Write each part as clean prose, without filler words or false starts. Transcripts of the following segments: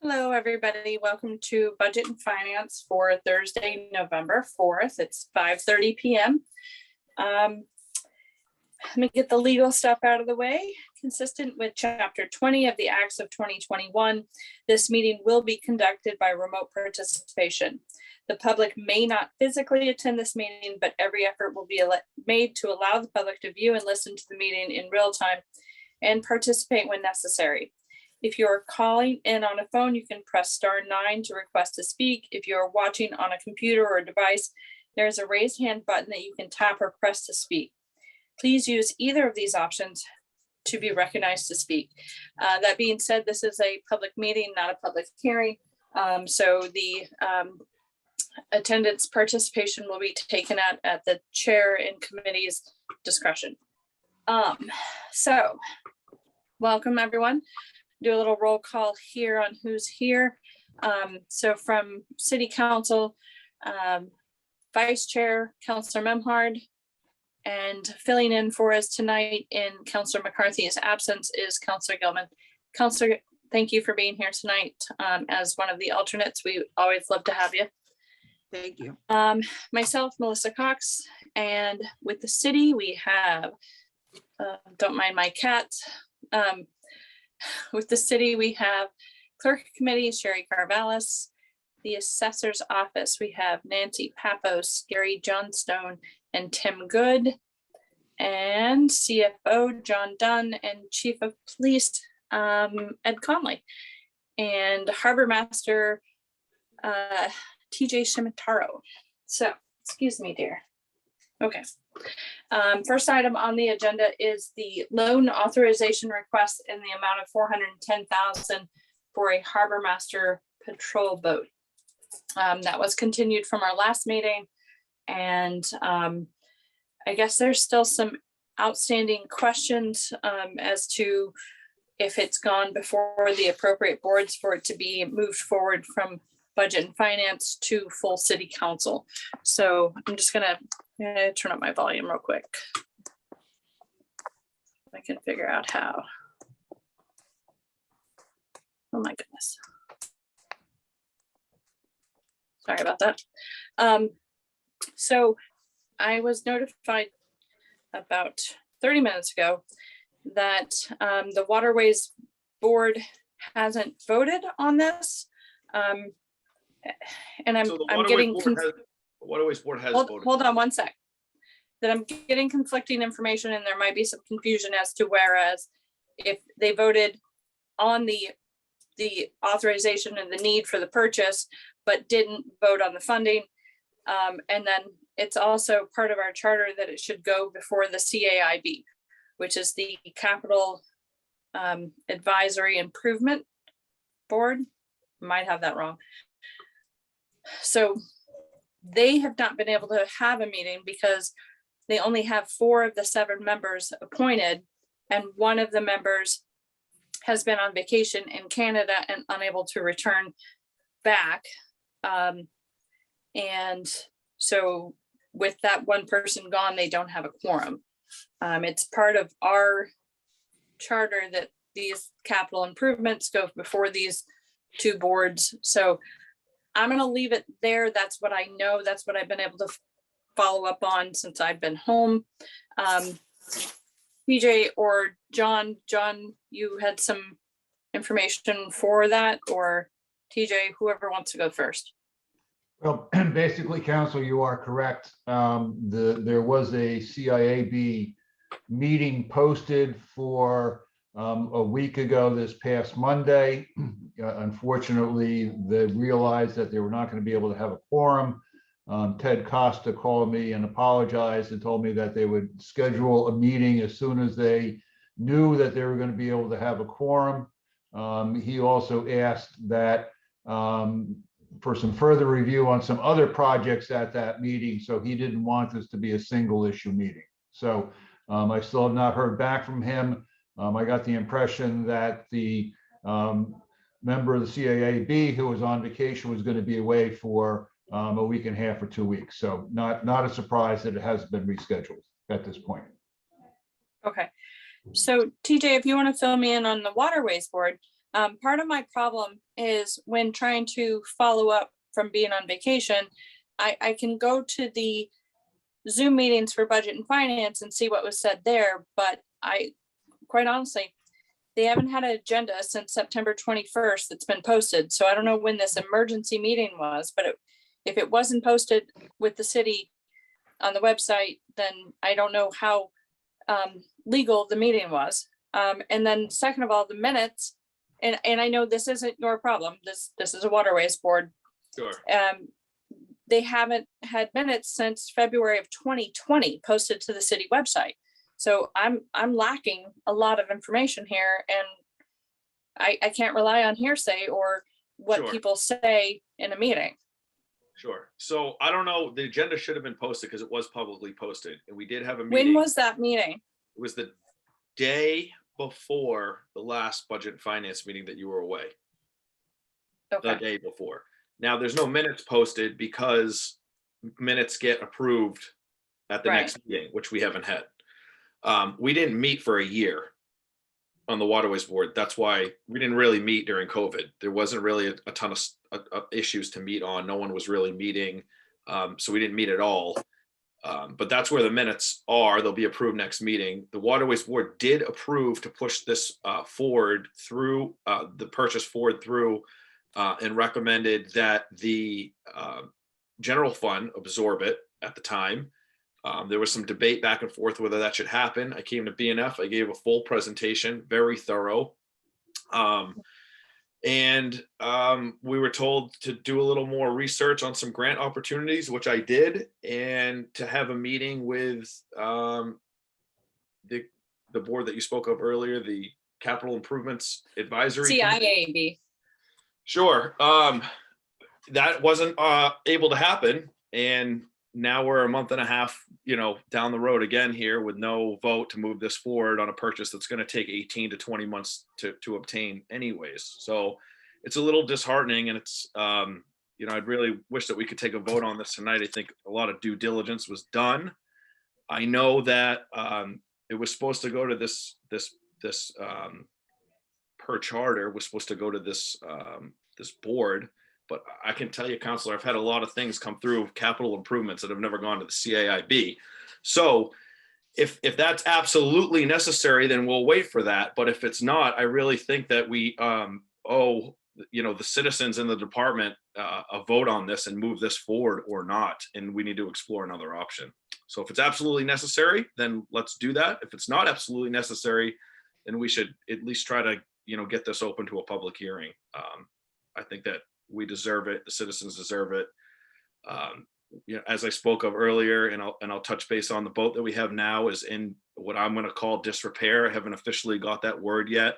Hello, everybody. Welcome to Budget and Finance for Thursday, November 4th. It's 5:30 p.m. Let me get the legal stuff out of the way. Consistent with Chapter 20 of the Acts of 2021, this meeting will be conducted by remote participation. The public may not physically attend this meeting, but every effort will be made to allow the public to view and listen to the meeting in real time and participate when necessary. If you're calling in on a phone, you can press *9 to request to speak. If you're watching on a computer or device, there's a raise hand button that you can tap or press to speak. Please use either of these options to be recognized to speak. That being said, this is a public meeting, not a public hearing. So the attendance participation will be taken at the chair and committee's discretion. So welcome, everyone. Do a little roll call here on who's here. So from City Council, Vice Chair, Councilor Memhard, and filling in for us tonight in Councilor McCarthy's absence is Councilor Gilman. Councilor, thank you for being here tonight as one of the alternates. We always love to have you. Thank you. Myself, Melissa Cox, and with the city, we have, don't mind my cat. With the city, we have Clerk Committee, Sherry Carvallis. The Assessor's Office, we have Nancy Papos, Gary Johnstone, and Tim Good. And CFO, John Dunn, and Chief of Police, Ed Conley. And Harbor Master, TJ Shimataro. So, excuse me, dear. Okay. First item on the agenda is the loan authorization request in the amount of $410,000 for a Harbor Master patrol boat. That was continued from our last meeting, and I guess there's still some outstanding questions as to if it's gone before the appropriate boards for it to be moved forward from Budget and Finance to full City Council. So I'm just gonna turn up my volume real quick. I can figure out how. Oh my goodness. Sorry about that. So I was notified about 30 minutes ago that the Waterways Board hasn't voted on this. And I'm getting Waterways Board has voted. Hold on one sec. That I'm getting conflicting information, and there might be some confusion as to whereas if they voted on the authorization and the need for the purchase, but didn't vote on the funding. And then it's also part of our charter that it should go before the CAIB, which is the Capital Advisory Improvement Board. Might have that wrong. So they have not been able to have a meeting because they only have 4 of the 7 members appointed, and one of the members has been on vacation in Canada and unable to return back. And so with that one person gone, they don't have a quorum. It's part of our charter that these capital improvements go before these 2 boards. So I'm going to leave it there. That's what I know. That's what I've been able to follow up on since I've been home. PJ or John, you had some information for that, or TJ, whoever wants to go first. Well, basically, Council, you are correct. There was a CIAB meeting posted for a week ago this past Monday. Unfortunately, they realized that they were not going to be able to have a quorum. Ted Costa called me and apologized and told me that they would schedule a meeting as soon as they knew that they were going to be able to have a quorum. He also asked that for some further review on some other projects at that meeting. So he didn't want this to be a single issue meeting. So I still have not heard back from him. I got the impression that the member of the CAAB who was on vacation was going to be away for a week and a half or 2 weeks. So not a surprise that it has been rescheduled at this point. Okay. So TJ, if you want to fill me in on the Waterways Board, Part of my problem is when trying to follow up from being on vacation, I can go to the Zoom meetings for budget and finance and see what was said there, but quite honestly, they haven't had an agenda since September 21st that's been posted. So I don't know when this emergency meeting was, but if it wasn't posted with the city on the website, then I don't know how legal the meeting was. And then second of all, the minutes, and I know this isn't your problem. This is a waterways board. Sure. They haven't had minutes since February of 2020 posted to the city website. So I'm lacking a lot of information here, and I can't rely on hearsay or what Sure. people say in a meeting. Sure. So I don't know, the agenda should have been posted because it was publicly posted, and we did have a When meeting. was that meeting? It was the day before the last budget and finance meeting that you were away, the Okay, day before. Now, there's no minutes posted because minutes get approved at the next meeting, which we haven't had. We didn't meet for a year on the Waterways Board. That's why we didn't really meet during COVID. There wasn't really a ton of issues to meet on. No one was really meeting. So we didn't meet at all. But that's where the minutes are. They'll be approved next meeting. The Waterways Board did approve to push this forward through the purchase forward through and recommended that the general fund absorb it at the time. There was some debate back and forth whether that should happen. I came to BNF. I gave a full presentation, very thorough. And we were told to do a little more research on some grant opportunities, which I did, and to have a meeting with the board that you spoke of earlier, the Capital Improvements Advisory Committee. CIAB. Sure. That wasn't able to happen, and now we're a month and a half, down the road again here with no vote to move this forward on a purchase that's going to take 18 to 20 months to obtain anyways. So it's a little disheartening, and it's, I'd really wish that we could take a vote on this tonight. I think a lot of due diligence was done. I know that it was supposed to go to this per charter was supposed to go to this board. But I can tell you, Counselor, I've had a lot of things come through capital improvements that have never gone to the CAIB. So if that's absolutely necessary, then we'll wait for that. But if it's not, I really think that we owe the citizens in the department a vote on this and move this forward or not. And we need to explore another option. So if it's absolutely necessary, then let's do that. If it's not absolutely necessary, then we should at least try to get this open to a public hearing. I think that we deserve it. The citizens deserve it. As I spoke of earlier, and I'll touch base on the boat that we have now is in what I'm going to call disrepair. I haven't officially got that word yet.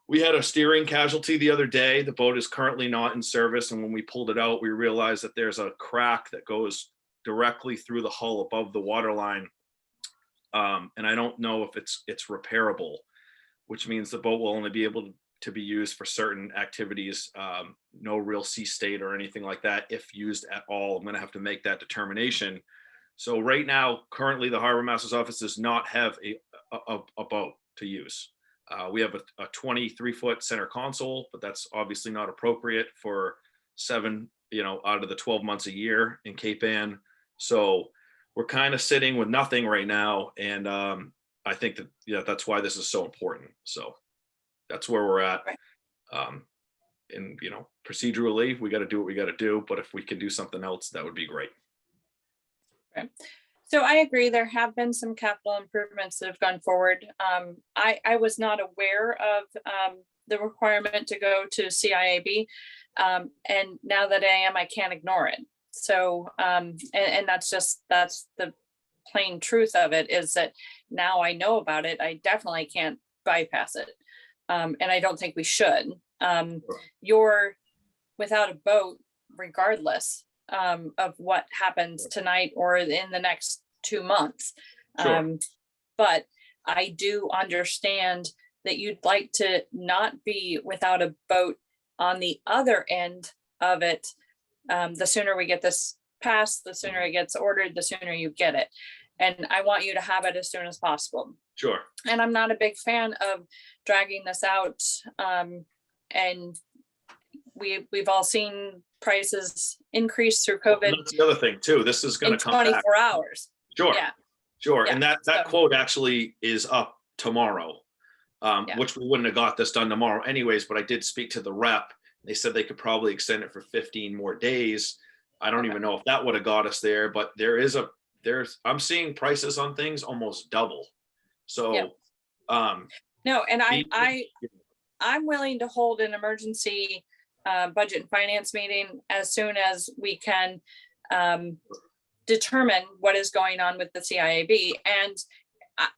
We had a steering casualty the other day. The boat is currently not in service. And when we pulled it out, we realized that there's a crack that goes directly through the hull above the waterline. And I don't know if it's repairable, which means the boat will only be able to be used for certain activities, no real sea state or anything like that. If used at all, I'm going to have to make that determination. So right now, currently the Harbor Master's Office does not have a boat to use. We have a 23-foot center console, but that's obviously not appropriate for 7, out of the 12 months a year in Cape Ann. So we're kind of sitting with nothing right now. And I think that that's why this is so important. So that's where we're at. Right. And procedurally, we got to do what we got to do. But if we can do something else, that would be great. Right. So I agree. There have been some capital improvements that have gone forward. I was not aware of the requirement to go to CIAB. And now that I am, I can't ignore it. So, and that's the plain truth of it, is that now I know about it. I definitely can't bypass it. And I don't think we should. You're without a boat regardless of what happens tonight or in the next 2 months. Sure. But I do understand that you'd like to not be without a boat on the other end of it. The sooner we get this passed, the sooner it gets ordered, the sooner you get it. And I want you to have it as soon as possible. Sure. And I'm not a big fan of dragging this out And we've all seen prices increase through And COVID that's the other thing too. This is going in to come back. 24 hours. Sure. Yeah. Sure. Yeah, And that so- quote actually is up tomorrow, Yeah. which we wouldn't have got this done tomorrow anyways, but I did speak to the rep. They said they could probably extend it for 15 more days. I don't even know if that would have got us there, but I'm seeing prices on things almost double. So, Yeah. No, and Be- I'm willing to hold an emergency budget and finance meeting as soon as we can determine what is going on with the CIAB. And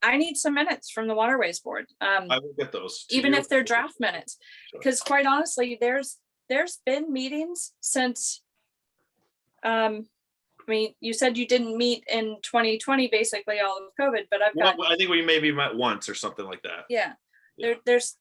I need some minutes from the Waterways Board, I will get those. to even you. if they're draft minutes. Sure. Because quite honestly, there's been meetings since, I mean, you said you didn't meet in 2020, basically all of COVID, but I've got, Well, I think we maybe met once or something like that. yeah, Yeah. there's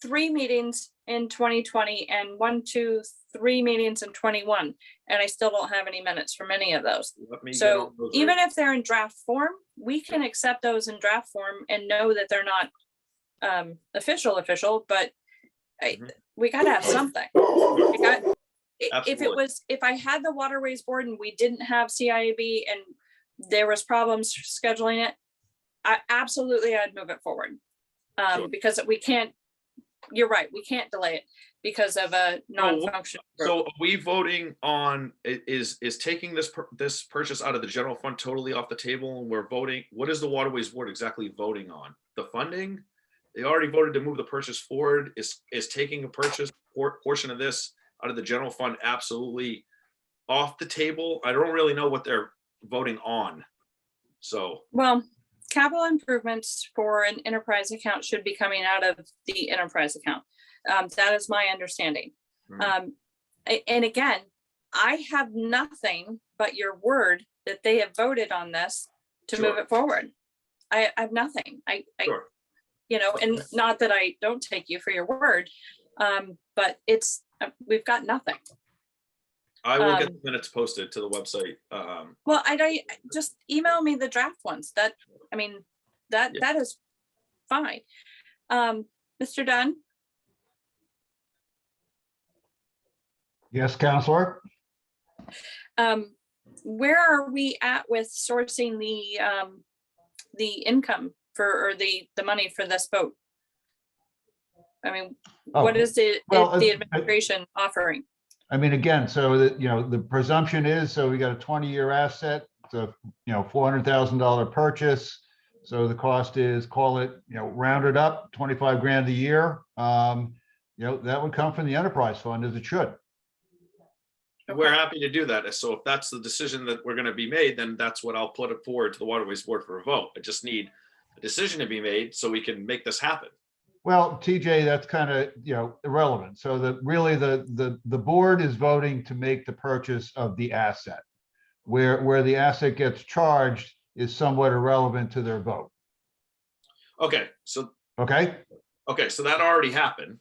3 meetings in 2020 and 1, 2, 3 meetings in 21. And I still don't have any minutes from any of those. Let me get So on those even right- if they're in draft form, we can accept those in draft form and know that they're not official, but Mhm. we gotta have something. We got- If Absolutely. if I had the Waterways Board and we didn't have CIAB and there was problems scheduling it, I'd move it forward. Sure. Because we can't, you're right, we can't delay it because of a non-function. So are we voting on, is taking this purchase out of the general fund totally off the table, and we're voting, what is the Waterways Board exactly voting on? The funding? They already voted to move the purchase forward. Is taking a portion of this out of the general fund absolutely off the table? I don't really know what they're voting on. So, Well, capital improvements for an enterprise account should be coming out of the enterprise account. That is my understanding. Mhm. And again, I have nothing but your word that they have voted on this to move Sure. it forward. I have nothing. sure. And not that I don't take you for your word, but it's, we've got nothing. I will get the minutes posted to the website. Well, I just email me the draft ones. That Yeah. is fine. Mr. Dunn, Yes, Counselor? where are we at with sourcing the income for, or the money for this boat? I mean, what Oh, is the well, administration offering? I mean, again, so that, the presumption is, so we got a 20-year asset, so, $400,000 purchase. So the cost is, call it, rounded up, 25 grand a year. That would come from the enterprise fund, as it should. We're Okay. happy to do that. So if that's the decision that we're going to be made, then that's what I'll put it forward to the Waterways Board for a vote. I just need a decision to be made so we can make this happen. Well, TJ, that's kind of, irrelevant. So the board is voting to make the purchase of the asset. Where the asset gets charged is somewhat irrelevant to their vote. Okay, so Okay? that already happened.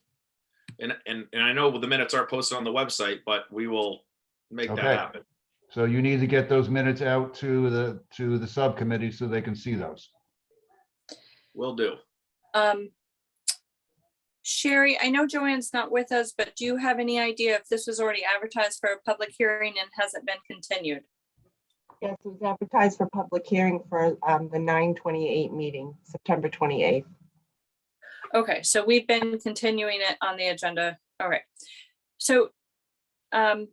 And I know the minutes aren't posted on the website, but we will make that Okay. happen. So you need to get those minutes out to the subcommittee so they can see those. Will do. Sherry, I know Joanne's not with us, but do you have any idea if this was already advertised for a public hearing and hasn't been continued? Yes, it was advertised for public hearing for the 9/28 meeting, September 28th. Okay, so we've been continuing it on the agenda. All right. So I'm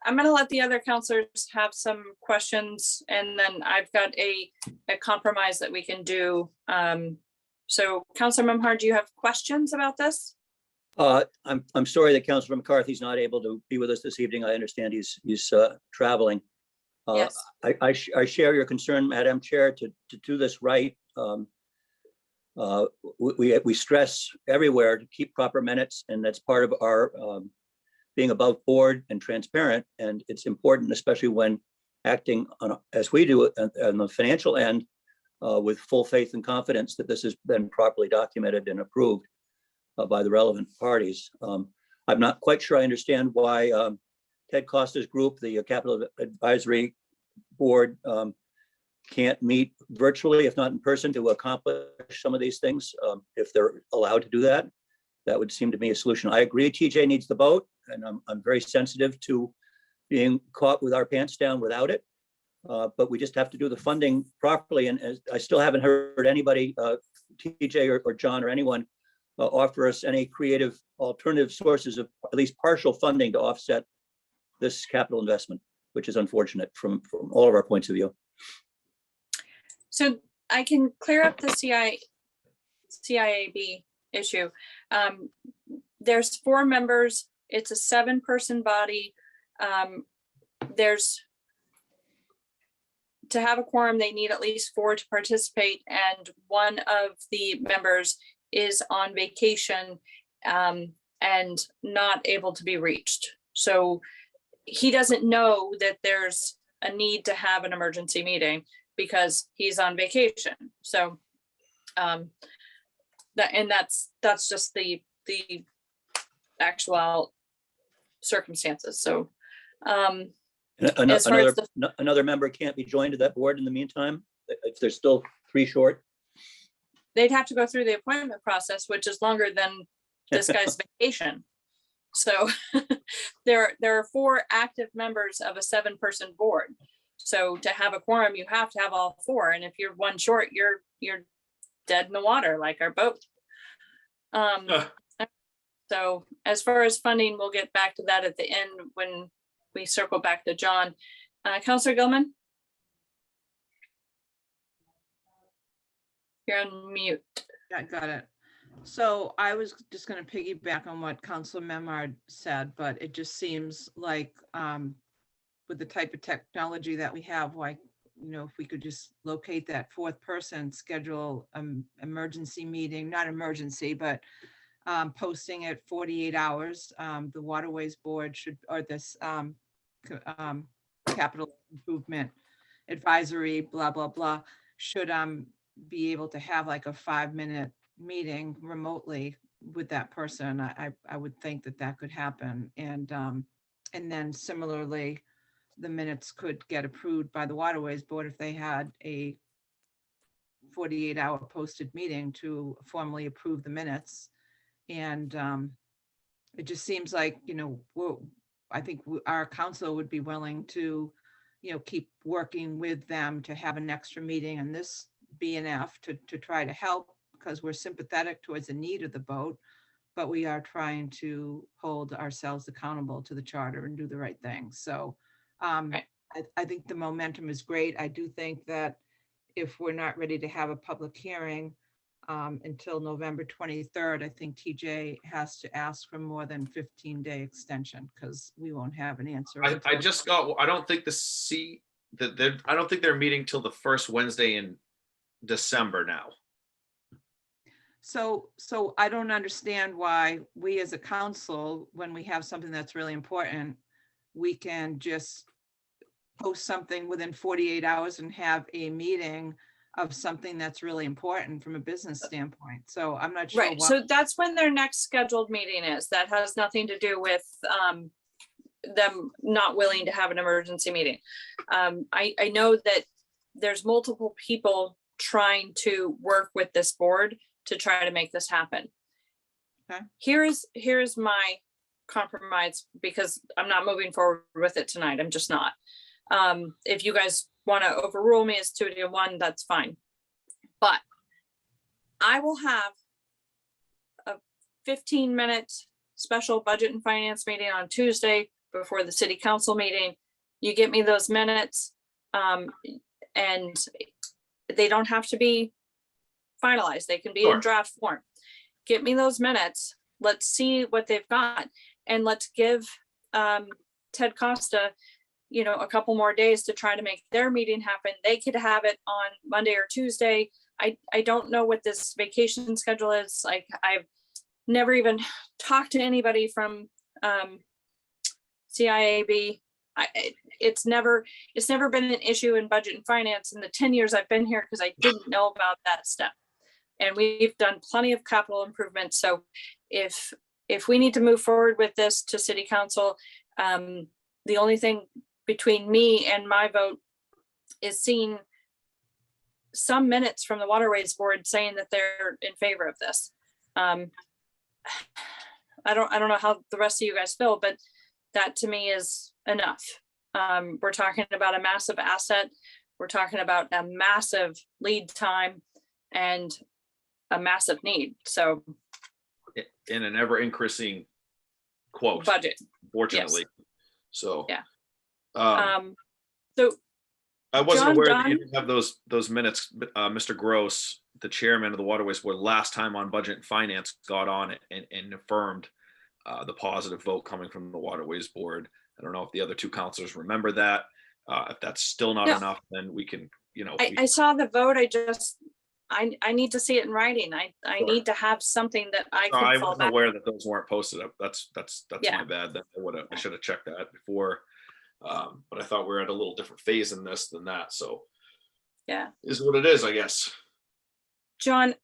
gonna let the other counselors have some questions, and then I've got a compromise that we can do. So Counselor Memhard, do you have questions about this? I'm sorry that Councilor McCarthy's not able to be with us this evening. I understand he's traveling. Yes. I share your concern, Madam Chair, to do this right. We stress everywhere to keep proper minutes, and that's part of our being above board and transparent. And it's important, especially when acting on, as we do on the financial end, with full faith and confidence that this has been properly documented and approved by the relevant parties. I'm not quite sure I understand why Ted Costa's group, the Capital Advisory Board, can't meet virtually, if not in person, to accomplish some of these things, if they're allowed to do that. That would seem to me a solution. I agree TJ needs the boat, and I'm very sensitive to being caught with our pants down without it. But we just have to do the funding properly. And I still haven't heard anybody, TJ or John or anyone, offer us any creative alternative sources of at least partial funding to offset this capital investment, which is unfortunate from all of our points of view. So I can clear up the CIAB issue. There's 4 members. It's a 7-person body. To have a quorum, they need at least 4 to participate, and one of the members is on vacation and not able to be reached. So he doesn't know that there's a need to have an emergency meeting because he's on vacation. So that's just the actual circumstances. So as far as another member can't be joined to that board in the meantime, if there's still 3 short. they'd have to go through the appointment process, which is longer than this guy's vacation. So there are 4 active members of a 7-person board. So to have a quorum, you have to have all 4. And if you're 1 short, you're dead in the water, like our boat. So as far as funding, we'll get back to that at the end when we circle back to John. Councilor Gilman? You're on mute. Yeah, got it. So I was just going to piggyback on what Councilor Memard said, but it just seems like with the type of technology that we have, like, if we could just locate that 4th person, schedule emergency meeting, not emergency, but posting it 48 hours. The Waterways Board should, or this capital improvement advisory, blah, blah, blah, should be able to have like a 5-minute meeting remotely with that person. I would think that could happen. And then similarly, the minutes could get approved by the Waterways Board if they had a 48-hour posted meeting to formally approve the minutes. And it just seems like, I think our council would be willing to, keep working with them to have an extra meeting on this BNF to try to help, because we're sympathetic towards the need of the boat, but we are trying to hold ourselves accountable to the charter and do the right thing. So I think the momentum is great. I do think that if we're not ready to have a public hearing until November 23rd, I think TJ has to ask for more than 15-day extension, because we won't have an answer. I until- just got, I don't think I don't think they're meeting till the first Wednesday in December now. So I don't understand why we as a council, when we have something that's really important, we can just post something within 48 hours and have a meeting of something that's really important from a business standpoint. So I'm not sure. Right, so that's when their next scheduled meeting is. That has nothing to do with them not willing to have an emergency meeting. I know that there's multiple people trying to work with this board to try to make this happen. Okay. Here's my compromise, because I'm not moving forward with it tonight. I'm just not. If you guys want to overrule me as 2-1, that's fine. But I will have a 15-minute special budget and finance meeting on Tuesday before the city council meeting. You get me those minutes, and they don't have to be finalized. They can be Sure. in draft form. Get me those minutes. Let's see what they've got, and let's give Ted Costa, a couple more days to try to make their meeting happen. They could have it on Monday or Tuesday. I don't know what this vacation schedule is. Like, I've never even talked to anybody from CIAB. It's never been an issue in budget and finance in the 10 years I've been here, because I didn't know about that stuff. And we've done plenty of capital improvements. So if we need to move forward with this to city council, the only thing between me and my vote is seeing some minutes from the Waterways Board saying that they're in favor of this. I don't know how the rest of you guys feel, but that to me is enough. We're talking about a massive asset. We're talking about a massive lead time and a massive need. So In an ever increasing quote, budget. fortunately. So. Yeah. So So I wasn't John aware that you Dunn- didn't have those minutes. Mr. Gross, the chairman of the Waterways Board, last time on Budget and Finance got on it and affirmed the positive vote coming from the Waterways Board. I don't know if the other two counselors remember that. If that's still not No. enough, then we can, I saw the vote. I need to see it in writing. I Sure. need to have something that I I can fall wasn't back. aware that those weren't posted up. That's Yeah. my bad. Then I should have checked that before. But I thought we were at a little different phase in this than that. So Yeah. is what it is, I guess. John,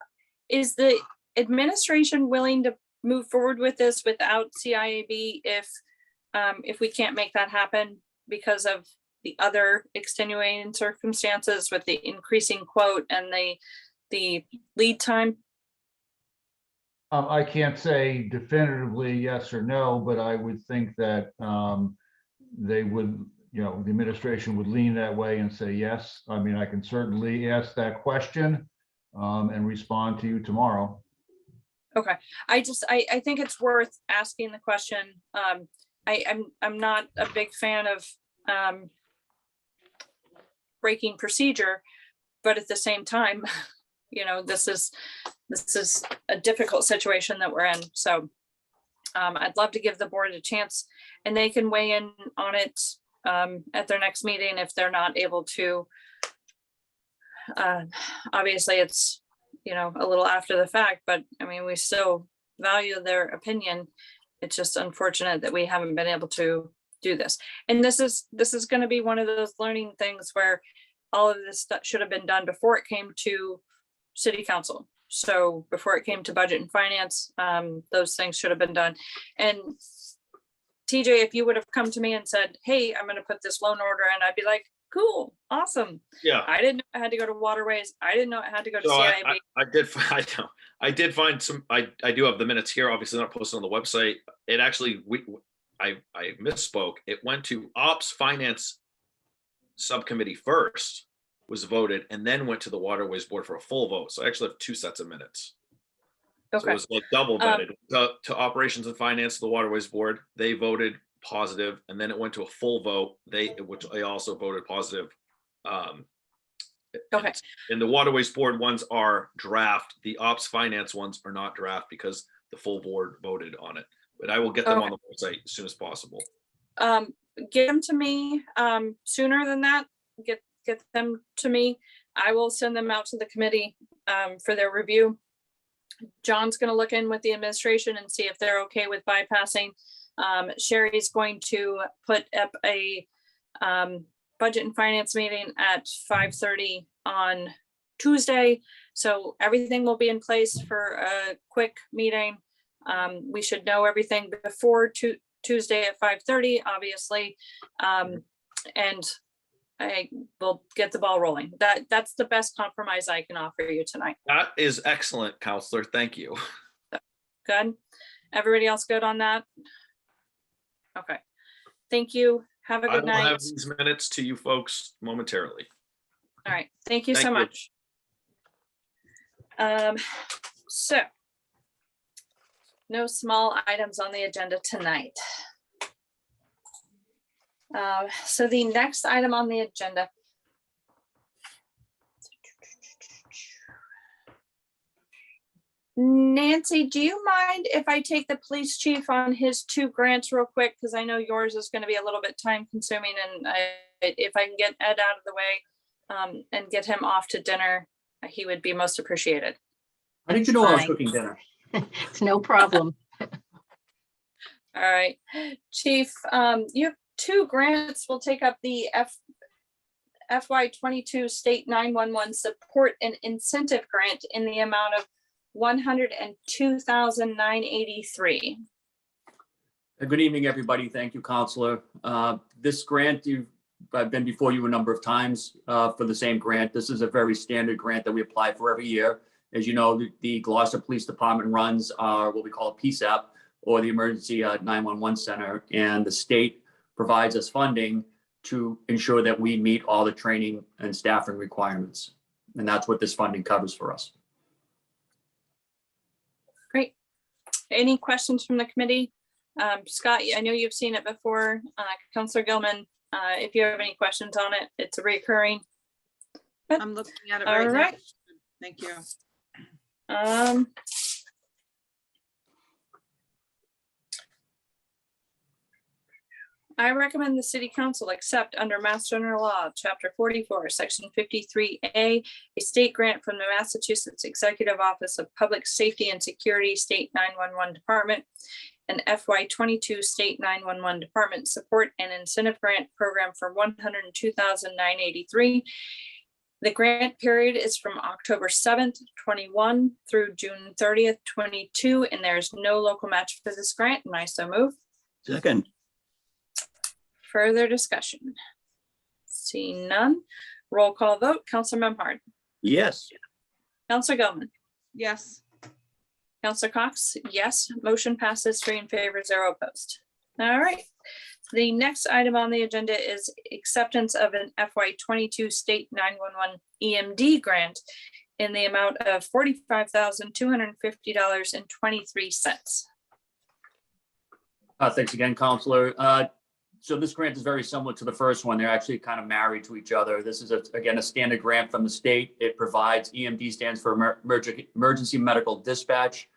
is the administration willing to move forward with this without CIAB if we can't make that happen because of the other extenuating circumstances with the increasing quote and the lead time? I can't say definitively yes or no, but I would think that they would, the administration would lean that way and say yes. I mean, I can certainly ask that question and respond to you tomorrow. Okay, I think it's worth asking the question. I'm not a big fan of breaking procedure, but at the same time, this is a difficult situation that we're in. So I'd love to give the board a chance, and they can weigh in on it at their next meeting if they're not able to. Obviously, it's a little after the fact, but I mean, we still value their opinion. It's just unfortunate that we haven't been able to do this. And this is going to be one of those learning things where all of this stuff should have been done before it came to city council. So before it came to budget and finance, those things should have been done. And TJ, if you would have come to me and said, hey, I'm going to put this loan order in, I'd be like, cool, awesome. Yeah. I didn't know I had to go to Waterways. I didn't know it had to go to So CIB. I did find some, I do have the minutes here, obviously not posted on the website. It actually, I misspoke. It went to Ops Finance Subcommittee first, was voted, and then went to the Waterways Board for a full vote. So I actually have two sets of minutes. So it Okay, was like double vetted. To Operations and Finance, the Waterways Board, they voted positive, and then it went to a full vote, which I also voted positive. okay, And the Waterways Board ones are draft. The Ops Finance ones are not draft because the full board voted on it. But I will get them on the website as soon as possible. get them to me sooner than that. Get them to me. I will send them out to the committee for their review. John's going to look in with the administration and see if they're okay with bypassing. Sherry's going to put up a budget and finance meeting at 5:30 on Tuesday. So everything will be in place for a quick meeting. We should know everything before Tuesday at 5:30, obviously. And I will get the ball rolling. That's the best compromise I can offer you tonight. That is excellent, Counselor. Thank you. Good? Everybody else good on that? Okay. Thank you. Have a I good will night. have these minutes to you folks momentarily. All right. Thank you so Thank you. much. So no small items on the agenda tonight. So the next item on the agenda. Nancy, do you mind if I take the police chief on his 2 grants real quick? Because I know yours is going to be a little bit time consuming, and if I can get Ed out of the way and get him off to dinner, he would be most appreciated. How did you know I was Fine. cooking dinner? It's no problem. All right, Chief, you have 2 grants. We'll take up the FY22 State 911 Support and Incentive Grant in the amount of $102,983. Good evening, everybody. Thank you, Counselor. This grant, I've been before you a number of times for the same grant. This is a very standard grant that we apply for every year. As you know, the Gloucester Police Department runs what we call a PSAP, or the emergency 911 center, and the state provides us funding to ensure that we meet all the training and staffing requirements. And that's what this funding covers for us. Great. Any questions from the committee? Scott, I know you've seen it before. Counselor Gilman, if you have any questions on it, it's recurring. I'm looking at it All right now. right. Thank you. I recommend the city council accept under Mass General Law, Chapter 44, Section 53A, a state grant from the Massachusetts Executive Office of Public Safety and Security State 911 Department and FY22 State 911 Department Support and Incentive Grant Program for $102,983. The grant period is from October 7th, 21 through June 30th, 22, and there's no local match for this grant, and I so move. Second, Further discussion? Seeing none, roll call vote. Counselor Memhard, yes. Counselor Gilman, Yes, Counselor Cox, yes, motion passes 3 in favor, 0 opposed. All right. The next item on the agenda is acceptance of an FY22 State 911 EMD grant in the amount of $45,250.23. Thanks again, Counselor. So this grant is very similar to the first one. They're actually kind of married to each other. This is, again, a standard grant from the state. It provides, EMD stands for Emergency Medical Dispatch,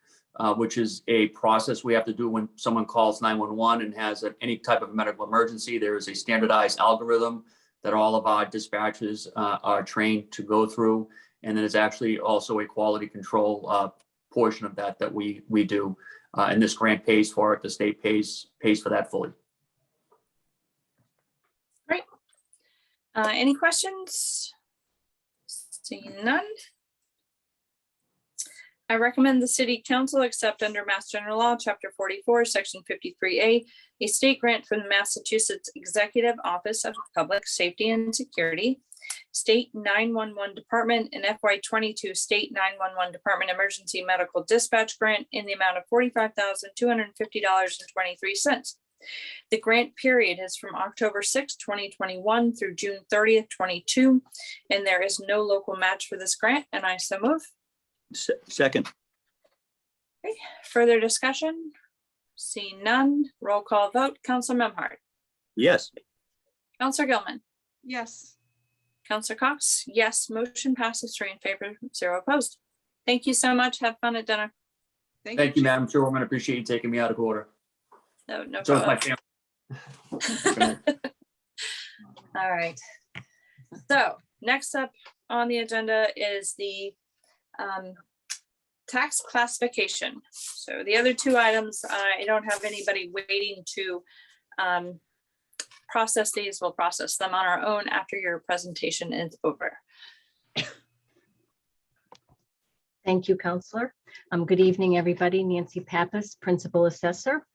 which is a process we have to do when someone calls 911 and has any type of medical emergency. There is a standardized algorithm that all of our dispatchers are trained to go through. And then there's actually also a quality control portion of that we do. And this grant pays for it. The state pays for that fully. Any questions? Seeing none. I recommend the city council accept under Mass General Law, Chapter 44, Section 53A, a state grant from the Massachusetts Executive Office of Public Safety and Security, State 911 Department, and FY22 State 911 Department Emergency Medical Dispatch Grant in the amount of $45,250.23. The grant period is from October 6, 2021 through June 30th, 22, and there is no local match for this grant, and I so move. Second, Further discussion? Seeing none, roll call vote. Counselor Memhard, yes. Counselor Gilman, yes. Counselor Cox, yes, motion passes 3 in favor, 0 opposed. Thank you so much. Have fun at dinner. Thank you, Chair. Madam Chairwoman. I appreciate you taking me out of order. No So is my problem. family. All right. So next up on the agenda is the tax classification. So the other 2 items, I don't have anybody waiting to process these. We'll process them on our own after your presentation is over. Thank you, Counselor. Good evening, everybody. Nancy Pappas, Principal Assessor.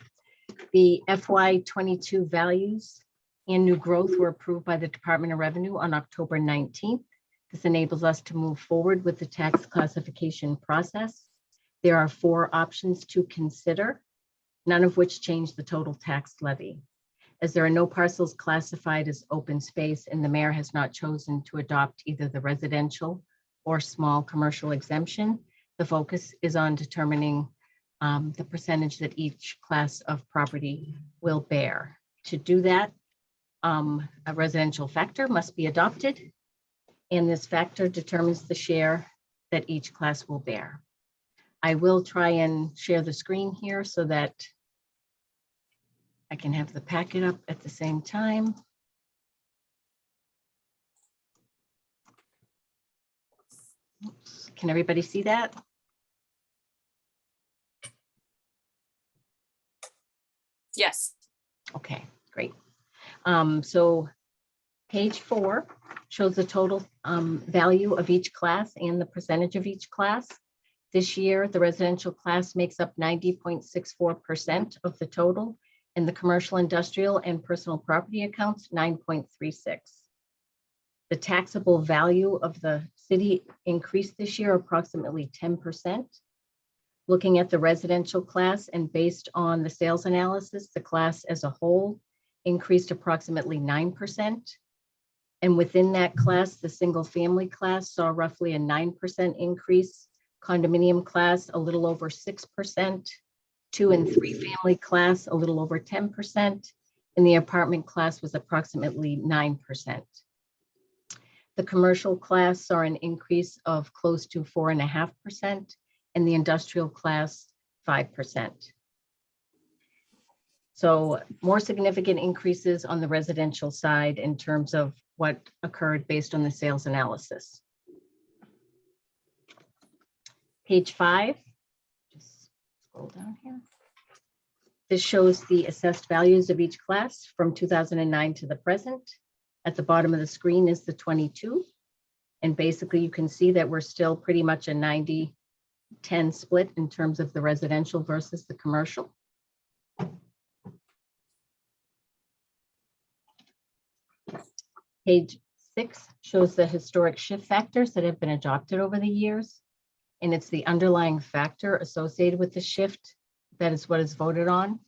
The FY22 values and new growth were approved by the Department of Revenue on October 19th. This enables us to move forward with the tax classification process. There are 4 options to consider, none of which change the total tax levy. As there are no parcels classified as open space and the mayor has not chosen to adopt either the residential or small commercial exemption, the focus is on determining the percentage that each class of property will bear. To do that, a residential factor must be adopted, and this factor determines the share that each class will bear. I will try and share the screen here so that I can have the packet up at the same time. Oops. Can everybody see that? Yes. Okay, great. So page 4 shows the total value of each class and the percentage of each class. This year, the residential class makes up 90.64% of the total, and the commercial, industrial, and personal property accounts 9.36. The taxable value of the city increased this year approximately 10%. Looking at the residential class and based on the sales analysis, the class as a whole increased approximately 9%. And within that class, the single family class saw roughly a 9% increase, condominium class a little over 6%, 2 and 3 family class a little over 10%, and the apartment class was approximately 9%. The commercial class saw an increase of close to 4.5%, and the industrial class 5%. So more significant increases on the residential side in terms of what occurred based on the sales analysis. Page 5, just scroll down here. This shows the assessed values of each class from 2009 to the present. At the bottom of the screen is the 22. And basically you can see that we're still pretty much a 90-10 split in terms of the residential versus the commercial. Page 6 shows the historic shift factors that have been adopted over the years. And it's the underlying factor associated with the shift that is what is voted on.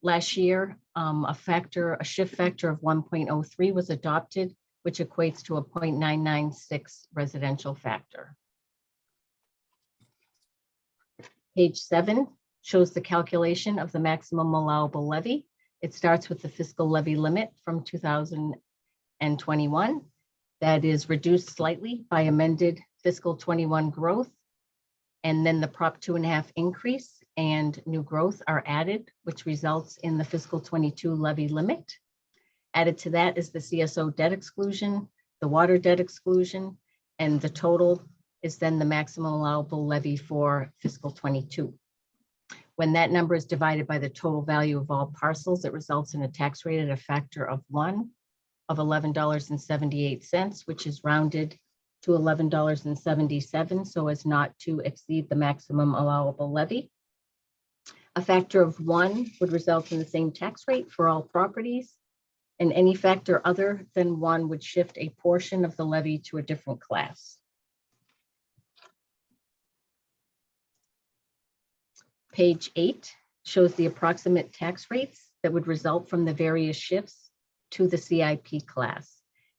Last year, a shift factor of 1.03 was adopted, which equates to a 0.996 residential factor. Page 7 shows the calculation of the maximum allowable levy. It starts with the fiscal levy limit from 2021 that is reduced slightly by amended fiscal 21 growth. And then the Prop 2.5 increase and new growth are added, which results in the fiscal 22 levy limit. Added to that is the CSO debt exclusion, the water debt exclusion, and the total is then the maximum allowable levy for fiscal 22. When that number is divided by the total value of all parcels, it results in a tax rate at a factor of 1 of $11.78, which is rounded to $11.77 so as not to exceed the maximum allowable levy. A factor of 1 would result in the same tax rate for all properties, and any factor other than 1 would shift a portion of the levy to a different class. Page 8 shows the approximate tax rates that would result from the various shifts to the CIP class.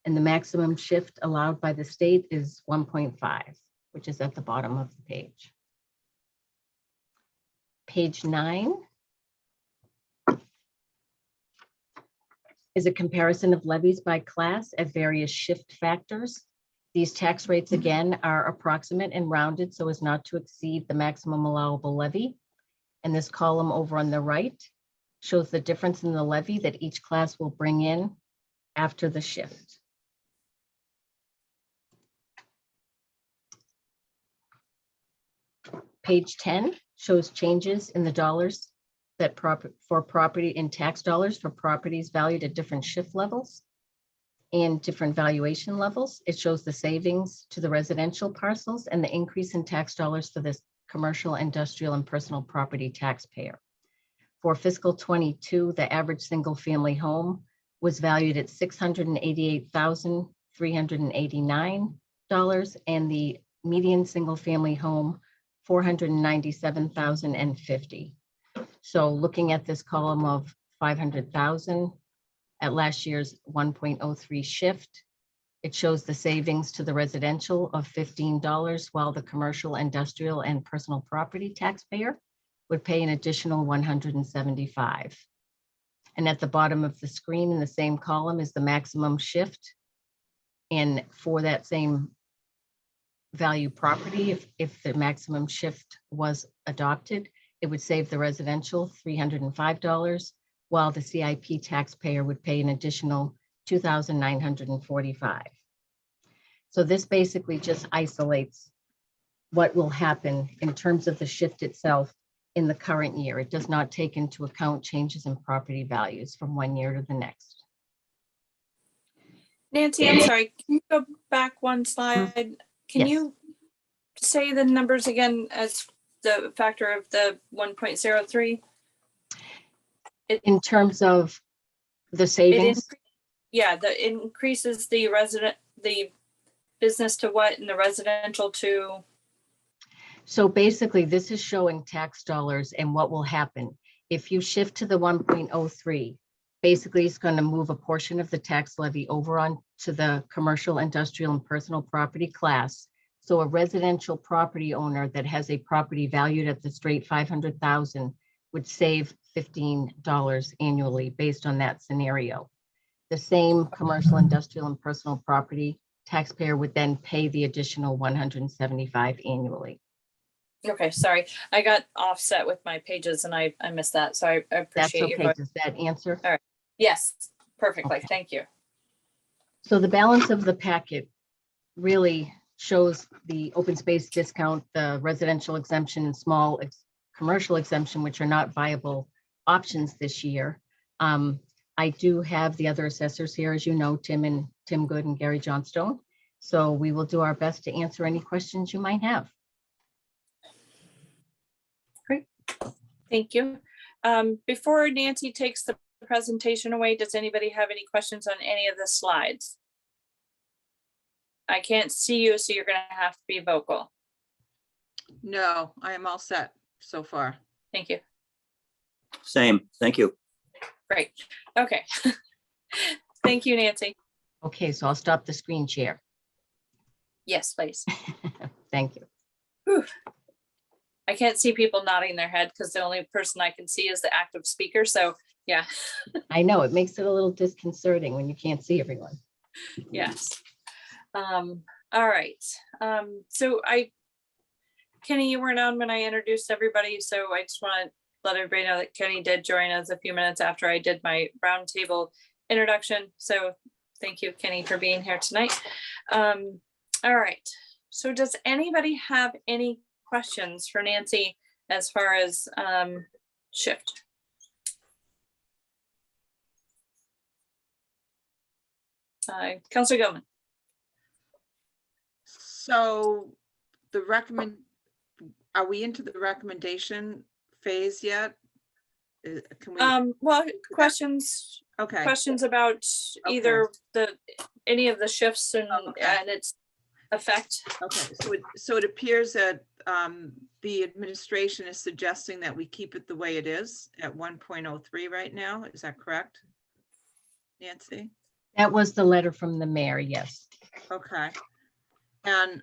And the maximum shift allowed by the state is 1.5, which is at the bottom of the page. Page 9 is a comparison of levies by class at various shift factors. These tax rates again are approximate and rounded so as not to exceed the maximum allowable levy. And this column over on the right shows the difference in the levy that each class will bring in after the shift. Page 10 shows changes in the dollars that for property in tax dollars for properties valued at different shift levels and different valuation levels. It shows the savings to the residential parcels and the increase in tax dollars for this commercial, industrial, and personal property taxpayer. For fiscal 22, the average single family home was valued at $688,389 and the median single family home $497,050. So looking at this column of 500,000 at last year's 1.03 shift, it shows the savings to the residential of $15, while the commercial, industrial, and personal property taxpayer would pay an additional $175. And at the bottom of the screen in the same column is the maximum shift. And for that same value property, if the maximum shift was adopted, it would save the residential $305, while the CIP taxpayer would pay an additional $2,945. So this basically just isolates what will happen in terms of the shift itself in the current year. It does not take into account changes in property values from one year to the next. Nancy, I'm sorry, can you go back one slide? Can Yes. you say the numbers again as the factor of the 1.03? In terms of the savings, Yeah, the increases the business to what and the residential to? So basically, this is showing tax dollars and what will happen. If you shift to the 1.03, basically it's going to move a portion of the tax levy over on to the commercial, industrial, and personal property class. So a residential property owner that has a property valued at the straight 500,000 would save $15 annually based on that scenario. The same commercial, industrial, and personal property taxpayer would then pay the additional 175 annually. Okay, sorry. I got offset with my pages and I missed that. So I That's appreciate you okay. going. Does that answer? Yes, perfectly. Okay. Thank you. So the balance of the packet really shows the open space discount, the residential exemption, and small commercial exemption, which are not viable options this year. I do have the other assessors here, as you know, Tim Good and Gary Johnstone. So we will do our best to answer any questions you might have. Thank you. Before Nancy takes the presentation away, does anybody have any questions on any of the slides? I can't see you, so you're going to have to be vocal. No, I am all set so far. Thank you. Same, thank you. Great. Okay. Thank you, Nancy. Okay, so I'll stop the screen share. Yes, please. Thank you. Whew. I can't see people nodding their head because the only person I can see is the active speaker. So yeah, I know it makes it a little disconcerting when you can't see everyone. yes. All right. So Kenny, you weren't on when I introduced everybody. So I just want to let everybody know that Kenny did join us a few minutes after I did my roundtable introduction. So thank you, Kenny, for being here tonight. All right. So does anybody have any questions for Nancy as far as shift? Councilor Gilman. So are we into the recommendation phase yet? Can we, Well, questions okay, about either any of the shifts and Okay. its effect. okay. So it appears that the administration is suggesting that we keep it the way it is at 1.03 right now. Is that correct, Nancy? That was the letter from the mayor, yes. Okay. And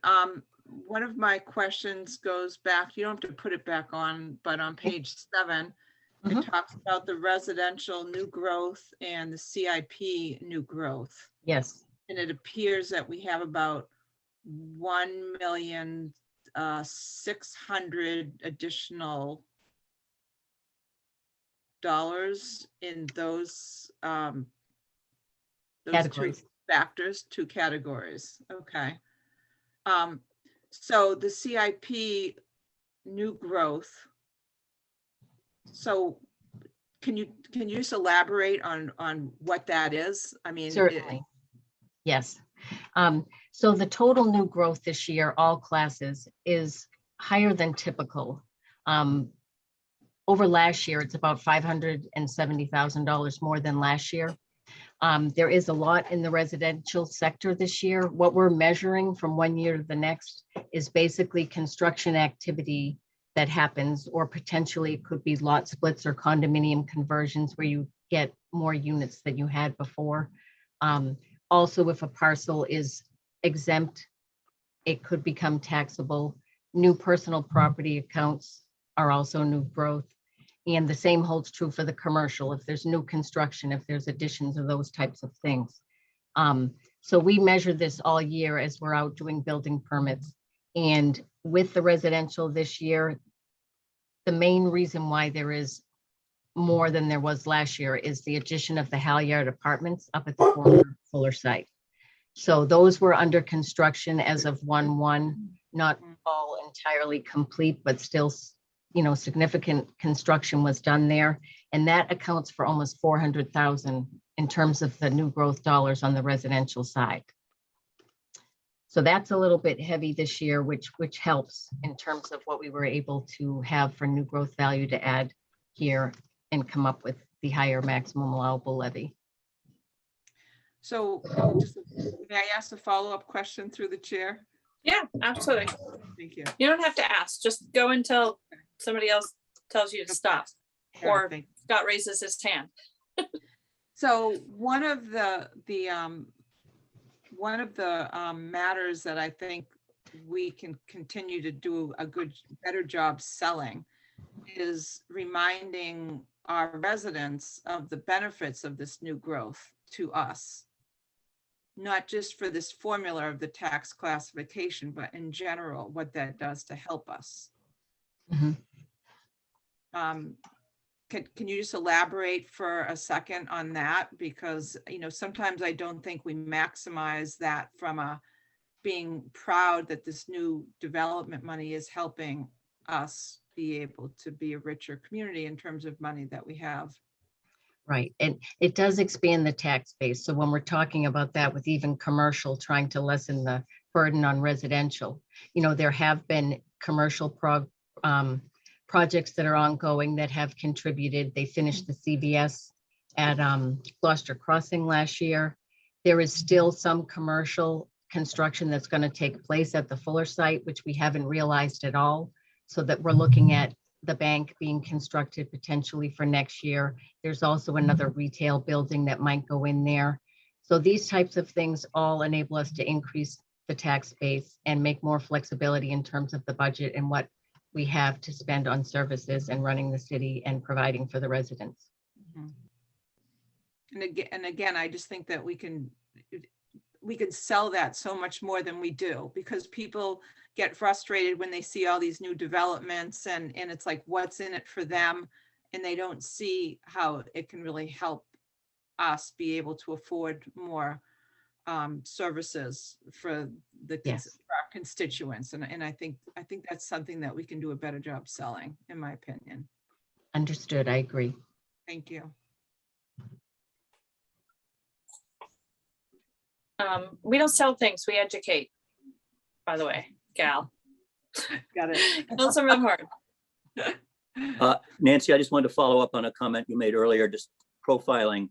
one of my questions goes back, you don't have to put it back on, but on page 7, Mhm. it talks about the residential new growth and the CIP new growth. Yes, And it appears that we have about 1,600,000 additional dollars in those two categories. factors, 2 categories. Okay. So the CIP new growth. So can you just elaborate on what that is? I mean, Certainly. Yes. So the total new growth this year, all classes, is higher than typical. Over last year, it's about $570,000 more than last year. There is a lot in the residential sector this year. What we're measuring from one year to the next is basically construction activity that happens, or potentially it could be lot splits or condominium conversions where you get more units than you had before. Also, if a parcel is exempt, it could become taxable. New personal property accounts are also new growth. And the same holds true for the commercial. If there's new construction, if there's additions of those types of things. So we measure this all year as we're out doing building permits. And with the residential this year, the main reason why there is more than there was last year is the addition of the Halyard Apartments up at the former Fuller site. So those were under construction as of 1/1, not all entirely complete, but still, significant construction was done there. And that accounts for almost 400,000 in terms of the new growth dollars on the residential side. So that's a little bit heavy this year, which helps in terms of what we were able to have for new growth value to add here and come up with the higher maximum allowable levy. So may I ask a follow-up question through the chair? Yeah, absolutely. Thank you. You don't have to ask, just go until somebody else tells you to stop, Yeah, or thank- Scott raises his hand. So one of the matters that I think we can continue to do a better job selling is reminding our residents of the benefits of this new growth to us. Not just for this formula of the tax classification, but in general, what that does to help us. Mhm. Can you just elaborate for a second on that? Because, sometimes I don't think we maximize that from being proud that this new development money is helping us be able to be a richer community in terms of money that we have. Right, and it does expand the tax base. So when we're talking about that with even commercial, trying to lessen the burden on residential, there have been commercial projects that are ongoing that have contributed. They finished the CVS at Gloucester Crossing last year. There is still some commercial construction that's going to take place at the Fuller site, which we haven't realized at all. So that we're looking at the bank being constructed potentially for next year. There's also another retail building that might go in there. So these types of things all enable us to increase the tax base and make more flexibility in terms of the budget and what we have to spend on services and running the city and providing for the residents. Mhm. And again, I just think that we can sell that so much more than we do, because people get frustrated when they see all these new developments and it's like, what's in it for them? And they don't see how it can really help us be able to afford more services for Yes. for our constituents. And I think that's something that we can do a better job selling, in my opinion. Understood, I agree. Thank you. We don't sell things, we educate, by the way, Gal. Got it. Councilman Horn. Nancy, I just wanted to follow up on a comment you made earlier, just profiling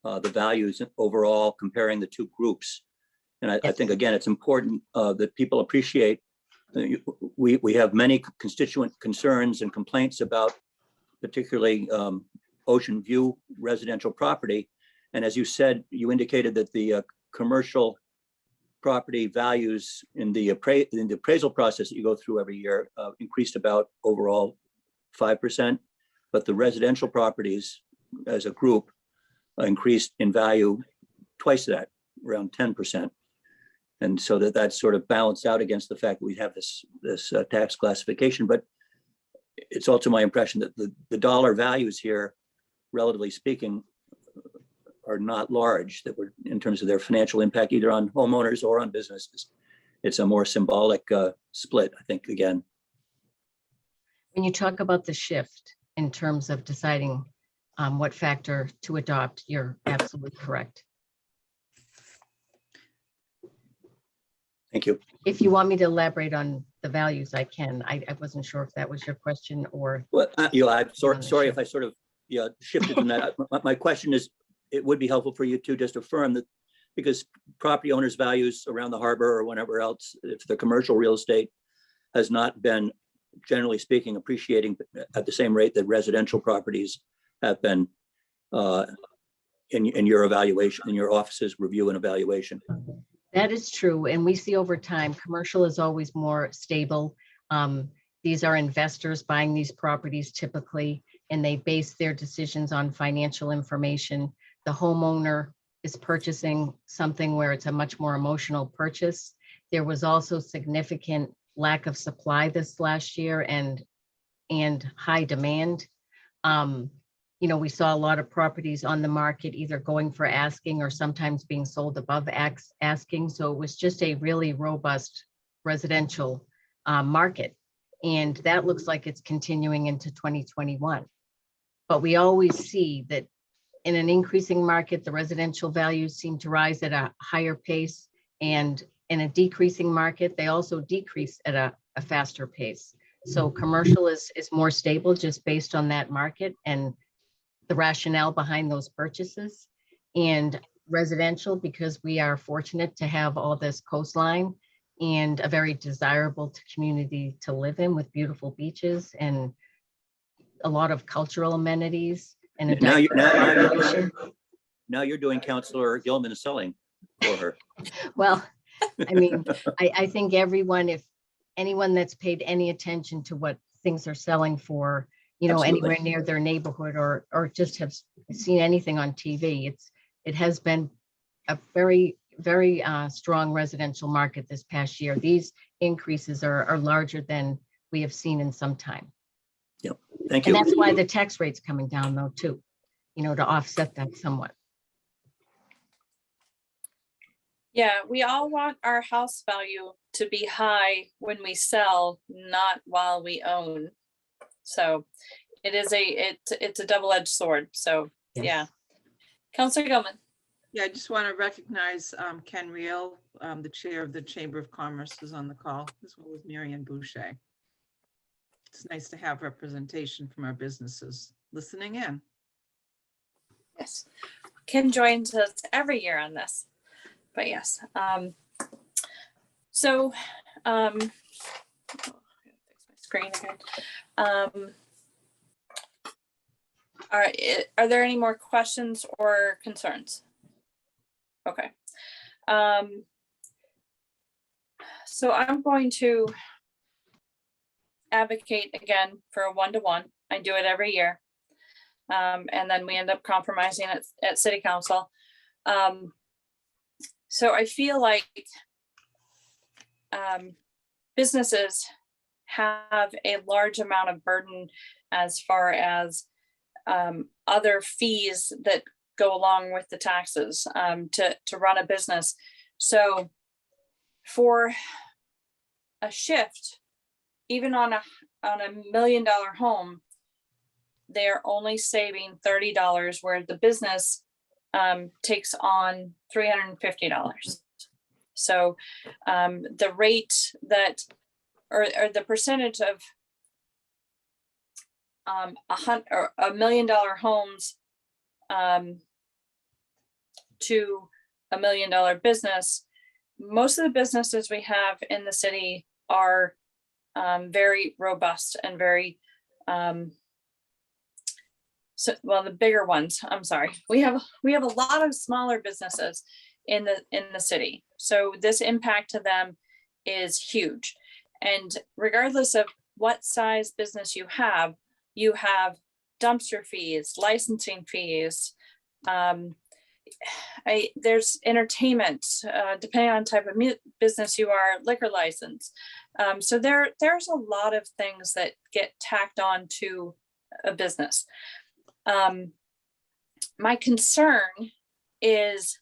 the values overall, comparing the two groups. And I think, again, it's important that people appreciate, we have many constituent concerns and complaints about particularly Ocean View residential property. And as you said, you indicated that the commercial property values in the appraisal process that you go through every year increased about overall 5%, but the residential properties as a group increased in value twice that, around 10%. And so that's sort of balanced out against the fact that we have this tax classification. But it's also my impression that the dollar values here, relatively speaking, are not large, that were in terms of their financial impact, either on homeowners or on businesses. It's a more symbolic split, I think, again. When you talk about the shift in terms of deciding what factor to adopt, you're absolutely correct. Thank you. If you want me to elaborate on the values, I can. I wasn't sure if that was your question or. Well, I'm sorry if I sort of shifted from that. My question is, it would be helpful for you to just affirm that, because property owners' values around the harbor or whenever else, if the commercial real estate has not been, generally speaking, appreciating at the same rate that residential properties have been in your evaluation, in your office's review and evaluation. That is true. And we see over time, commercial is always more stable. These are investors buying these properties typically, and they base their decisions on financial information. The homeowner is purchasing something where it's a much more emotional purchase. There was also significant lack of supply this last year and high demand. We saw a lot of properties on the market either going for asking or sometimes being sold above asking. So it was just a really robust residential market. And that looks like it's continuing into 2021. But we always see that in an increasing market, the residential values seem to rise at a higher pace. And in a decreasing market, they also decrease at a faster pace. So commercial is more stable just based on that market and the rationale behind those purchases. And residential, because we are fortunate to have all this coastline, and a very desirable community to live in with beautiful beaches and a lot of cultural amenities and a Now diverse now you're doing Counselor Gilman selling for her. Well, I mean, I think everyone, if anyone that's paid any attention to what things are selling for, you know, Absolutely. anywhere near their neighborhood or just have seen anything on TV, it has been a very, very strong residential market this past year. These increases are larger than we have seen in some time. Thank And you. that's why the tax rate's coming down though, too, you know, to offset that somewhat. Yeah, we all want our house value to be high when we sell, not while we own. So it is it's a double-edged sword. So Yes. yeah. Counselor Gilman. Yeah, I just want to recognize Ken Reel, the chair of the Chamber of Commerce, is on the call, as well as Marianne Boucher. It's nice to have representation from our businesses listening in. Yes. Ken joins us every year on this. But yes. So oh, I gotta fix my screen again. Are there any more questions or concerns? Okay. So I'm going to advocate again for a 1-to-1. I do it every year. And then we end up compromising at City Council. So I feel like businesses have a large amount of burden as far as other fees that go along with the taxes to run a business. So for a shift, even on a $1 million home, they're only saving $30, where the business takes on $350. So the rate that, or the percentage of $1 million homes to $1 million business, most of the businesses we have in the city are very robust and very so, well, the bigger ones, I'm sorry, we have a lot of smaller businesses in the city. So this impact to them is huge. And regardless of what size business you have dumpster fees, licensing fees. There's entertainment, depending on type of business you are, liquor license. So there's a lot of things that get tacked on to a business. My concern is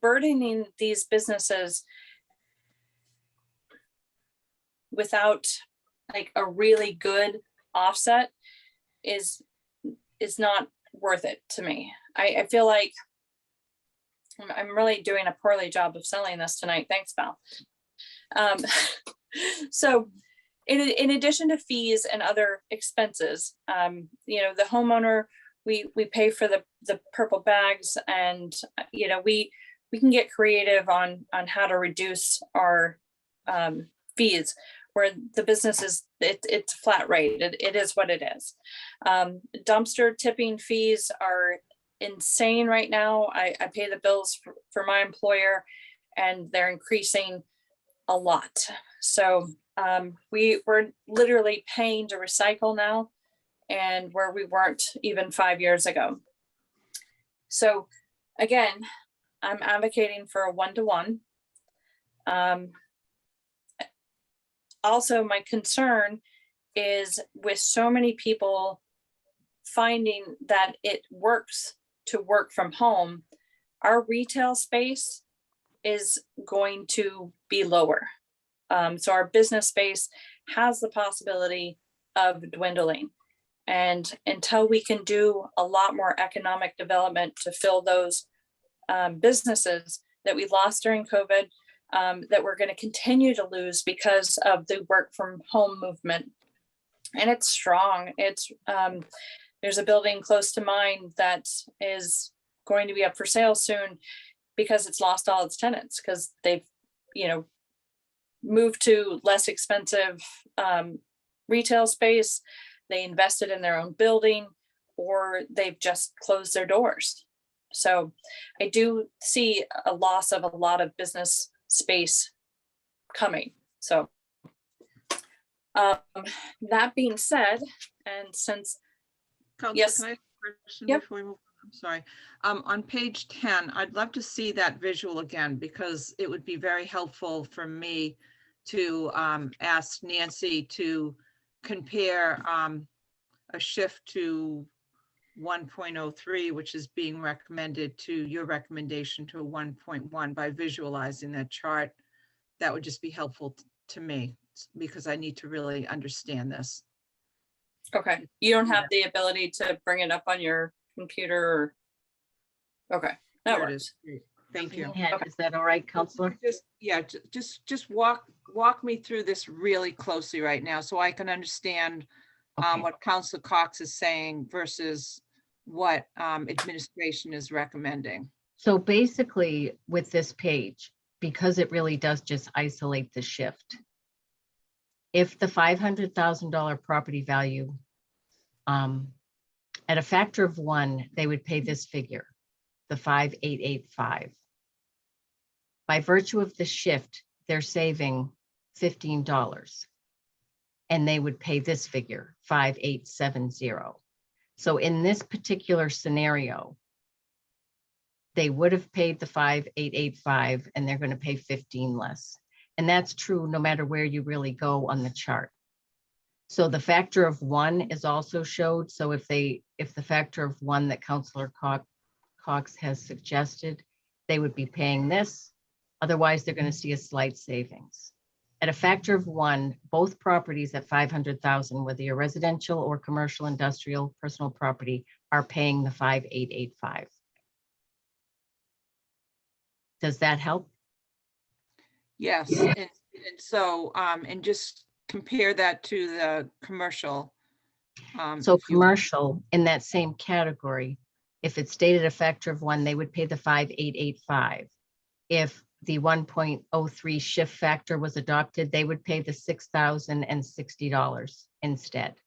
burdening these businesses without like a really good offset is not worth it to me. I feel like I'm really doing a poorly job of selling this tonight. Thanks, Val. So in addition to fees and other expenses, the homeowner, we pay for the purple bags, and we can get creative on how to reduce our fees, where the business is it's flat rate. It is what it is. Dumpster tipping fees are insane right now. I pay the bills for my employer, and they're increasing a lot. So we're literally paying to recycle now, and where we weren't even 5 years ago. So again, I'm advocating for a 1-to-1. Also, my concern is with so many people finding that it works to work from home, our retail space is going to be lower. So our business space has the possibility of dwindling. And until we can do a lot more economic development to fill those businesses that we lost during COVID, that we're going to continue to lose because of the work from home movement. And it's strong. It's there's a building close to mine that is going to be up for sale soon because it's lost all its tenants because they've moved to less expensive retail space, they invested in their own building, or they've just closed their doors. So I do see a loss of a lot of business space coming. So that being said, and since, Counselor, Yes. can I ask a question Yep. before we move on? I'm sorry. On page 10, I'd love to see that visual again, because it would be very helpful for me to ask Nancy to compare a shift to 1.03, which is being recommended, to your recommendation to a 1.1 by visualizing that chart. That would just be helpful to me, because I need to really understand this. okay, you don't have the ability to bring it up on your computer or, okay, that Here it works. is. Great. Thank you. Yeah, is that all right, Counselor? Just walk me through this really closely right now, so I can understand Okay. what Council Cox is saying versus what administration is recommending. So basically with this page, because it really does just isolate the shift. If the $500,000 property value, at a factor of 1, they would pay this figure, the 5,885. By virtue of the shift, they're saving $15. And they would pay this figure, 5,870. So in this particular scenario, they would have paid the 5,885 and they're going to pay 15 less. And that's true no matter where you really go on the chart. So the factor of 1 is also showed. So if the factor of 1 that Councillor Cox has suggested, they would be paying this. Otherwise, they're going to see a slight savings. At a factor of 1, both properties at 500,000, whether you're residential or commercial, industrial, personal property, are paying the 5,885. Does that help? Yes, and so, and just compare that to the commercial. So if you- commercial in that same category, if it's stated a factor of 1, they would pay the 5,885. If the 1.03 shift factor was adopted, they would pay the $6,060 instead.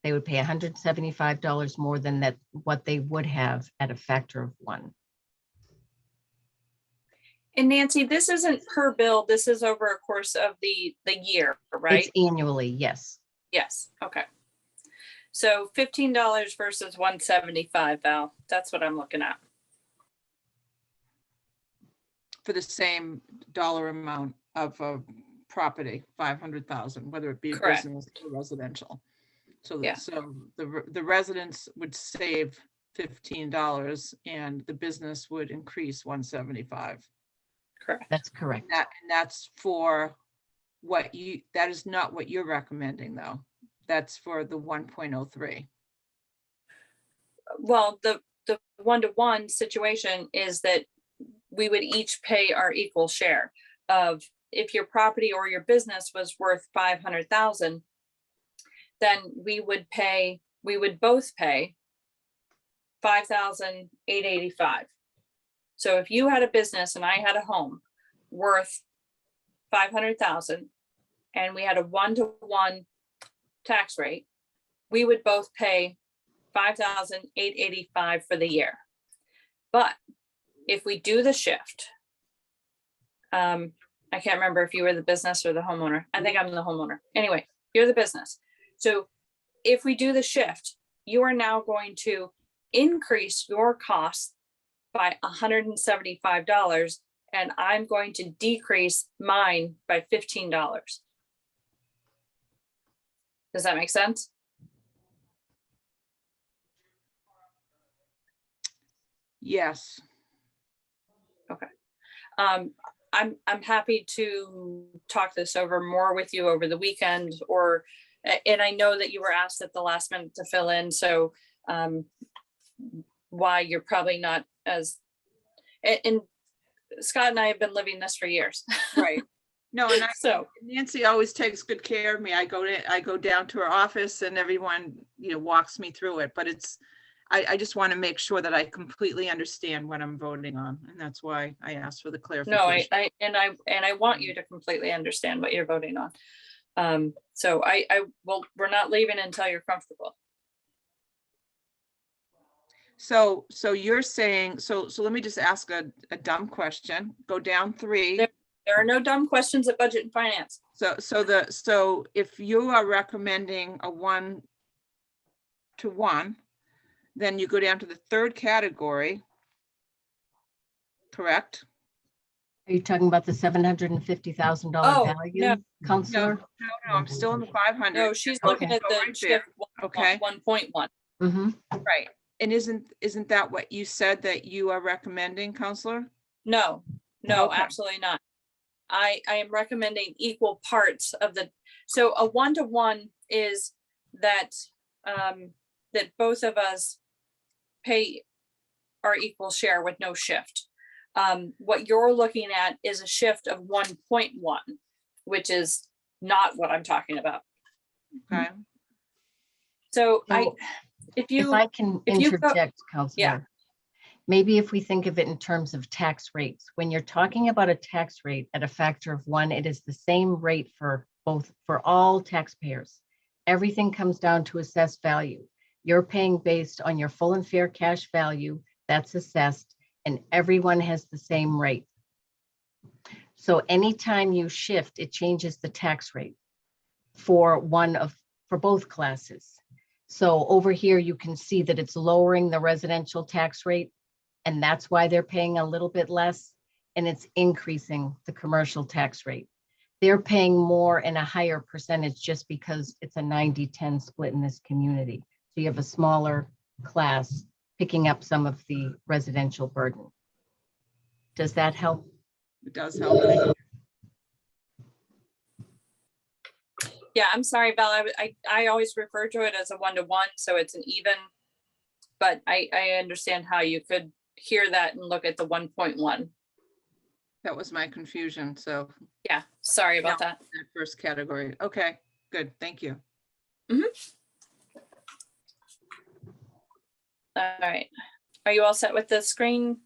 They would pay $175 more than that, what they would have at a factor of 1. And Nancy, this isn't per bill, this is over a course of the year, right? It's annually, yes. Yes, okay. So $15 versus 175, Val, that's what I'm looking at. For the same dollar amount of a property, 500,000, whether it be a Correct. business or residential. So, Yeah. so the residents would save $15 and the business would increase 175. Correct. That's correct. And that's for what that is not what you're recommending, though. That's for the 1.03. Well, the 1-to-1 situation is that we would each pay our equal share of, if your property or your business was worth 500,000, then we would both pay 5,885. So if you had a business and I had a home worth 500,000 and we had a 1-to-1 tax rate, we would both pay 5,885 for the year. But if we do the shift, I can't remember if you were the business or the homeowner. I think I'm the homeowner. Anyway, you're the business. So if we do the shift, you are now going to increase your cost by $175, and I'm going to decrease mine by $15. Does that make sense? Yes. I'm happy to talk this over more with you over the weekend, or, and I know that you were asked at the last minute to fill in, so why you're probably not as, and Scott and I have been living this for years. Right. No, and So, Nancy always takes good care of me. I go down to her office and everyone, walks me through it, but I just want to make sure that I completely understand what I'm voting on, and that's why I asked for the No, clarification. I want you to completely understand what you're voting on. So well, we're not leaving until you're comfortable. So you're saying, so let me just ask a dumb question, go down 3. There are no dumb questions at Budget and Finance. So if you are recommending a 1-to-1, then you go down to the 3rd category. Correct? Are you talking about the $750,000 Oh, value, no. Counselor? No, I'm still in the 500. No, she's So looking go at the right there. shift Okay. 1.1. Mm-hmm. Right. And isn't that what you said that you are recommending, Counselor? No, Okay. absolutely not. I am recommending equal parts of so a 1-to-1 is that, that both of us pay our equal share with no shift. What you're looking at is a shift of 1.1, which is not what I'm talking about. Okay. So So if If I can if you go- interject, Counselor. Maybe if we think of it in terms of tax rates, when you're talking about a tax rate at a factor of 1, it is the same rate for all taxpayers. Everything comes down to assessed value. You're paying based on your full and fair cash value that's assessed, and everyone has the same rate. So anytime you shift, it changes the tax rate for both classes. So over here, you can see that it's lowering the residential tax rate, and that's why they're paying a little bit less, and it's increasing the commercial tax rate. They're paying more and a higher percentage just because it's a 90-10 split in this community. So you have a smaller class picking up some of the residential burden. Does that help? It does help. Thank you. Yeah, I'm sorry, Bella. I always refer to it as a 1-to-1, so it's an even. But I understand how you could hear that and look at the 1.1. That was my confusion. So Yeah, sorry about that. that first category. Okay, good. Thank you. All right. Are you all set with the screen?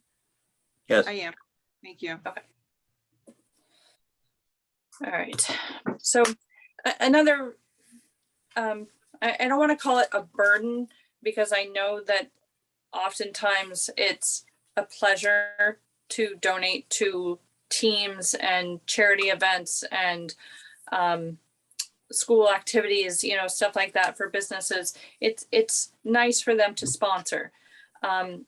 Yes. I am. Thank you. All right. So another, I don't want to call it a burden because I know that oftentimes it's a pleasure to donate to teams and charity events and school activities, stuff like that for businesses. It's nice for them to sponsor.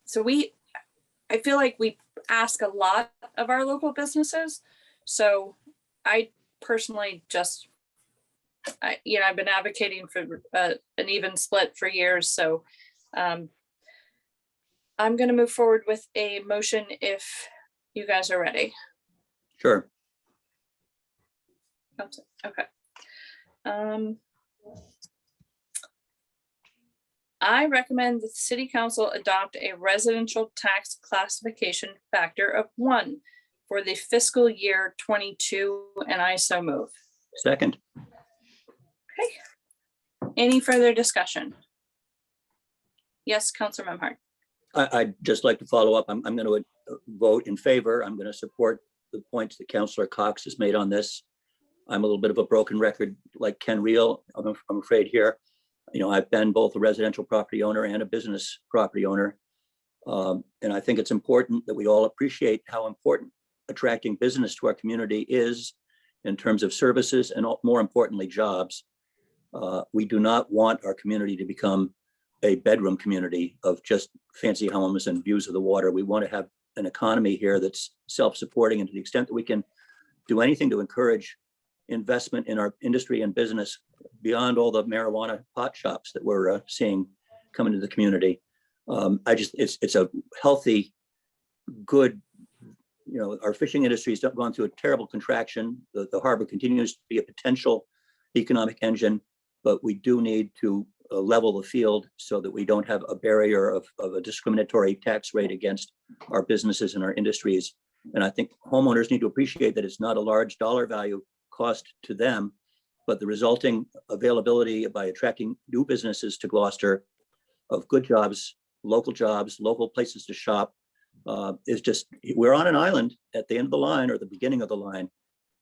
So I feel like we ask a lot of our local businesses. So I personally I've been advocating for an even split for years. So I'm going to move forward with a motion if you guys are ready. Sure. Okay. I recommend that the city council adopt a residential tax classification factor of 1 for the fiscal year 22, and I so move. Second. Any further discussion? Yes, Councilor Memhard. I'd just like to follow up. I'm going to vote in favor. I'm going to support the points that Councillor Cox has made on this. I'm a little bit of a broken record like Ken Reel, I'm afraid here. I've been both a residential property owner and a business property owner. And I think it's important that we all appreciate how important attracting business to our community is in terms of services and more importantly, jobs. We do not want our community to become a bedroom community of just fancy homes and views of the water. We want to have an economy here that's self-supporting, and to the extent that we can do anything to encourage investment in our industry and business beyond all the marijuana pot shops that we're seeing come into the community. It's a healthy, good, our fishing industry has gone through a terrible contraction. The harbor continues to be a potential economic engine, but we do need to level the field so that we don't have a barrier of a discriminatory tax rate against our businesses and our industries. And I think homeowners need to appreciate that it's not a large dollar value cost to them, but the resulting availability by attracting new businesses to Gloucester of good jobs local jobs, local places to shop. Is just, we're on an island at the end of the line or the beginning of the line.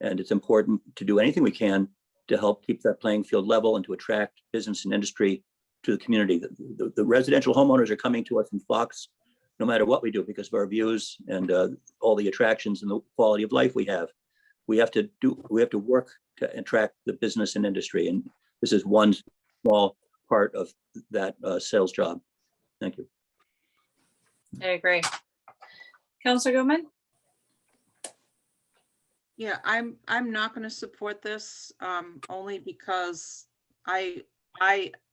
And it's important to do anything we can to help keep that playing field level and to attract business and industry to the community. The residential homeowners are coming to us in flocks, no matter what we do, because of our views and all the attractions and the quality of life we have. We have to work to attract the business and industry. And this is one small part of that sales job. Thank you. I agree. Counselor Gilman? Yeah, I'm not going to support this, only because I,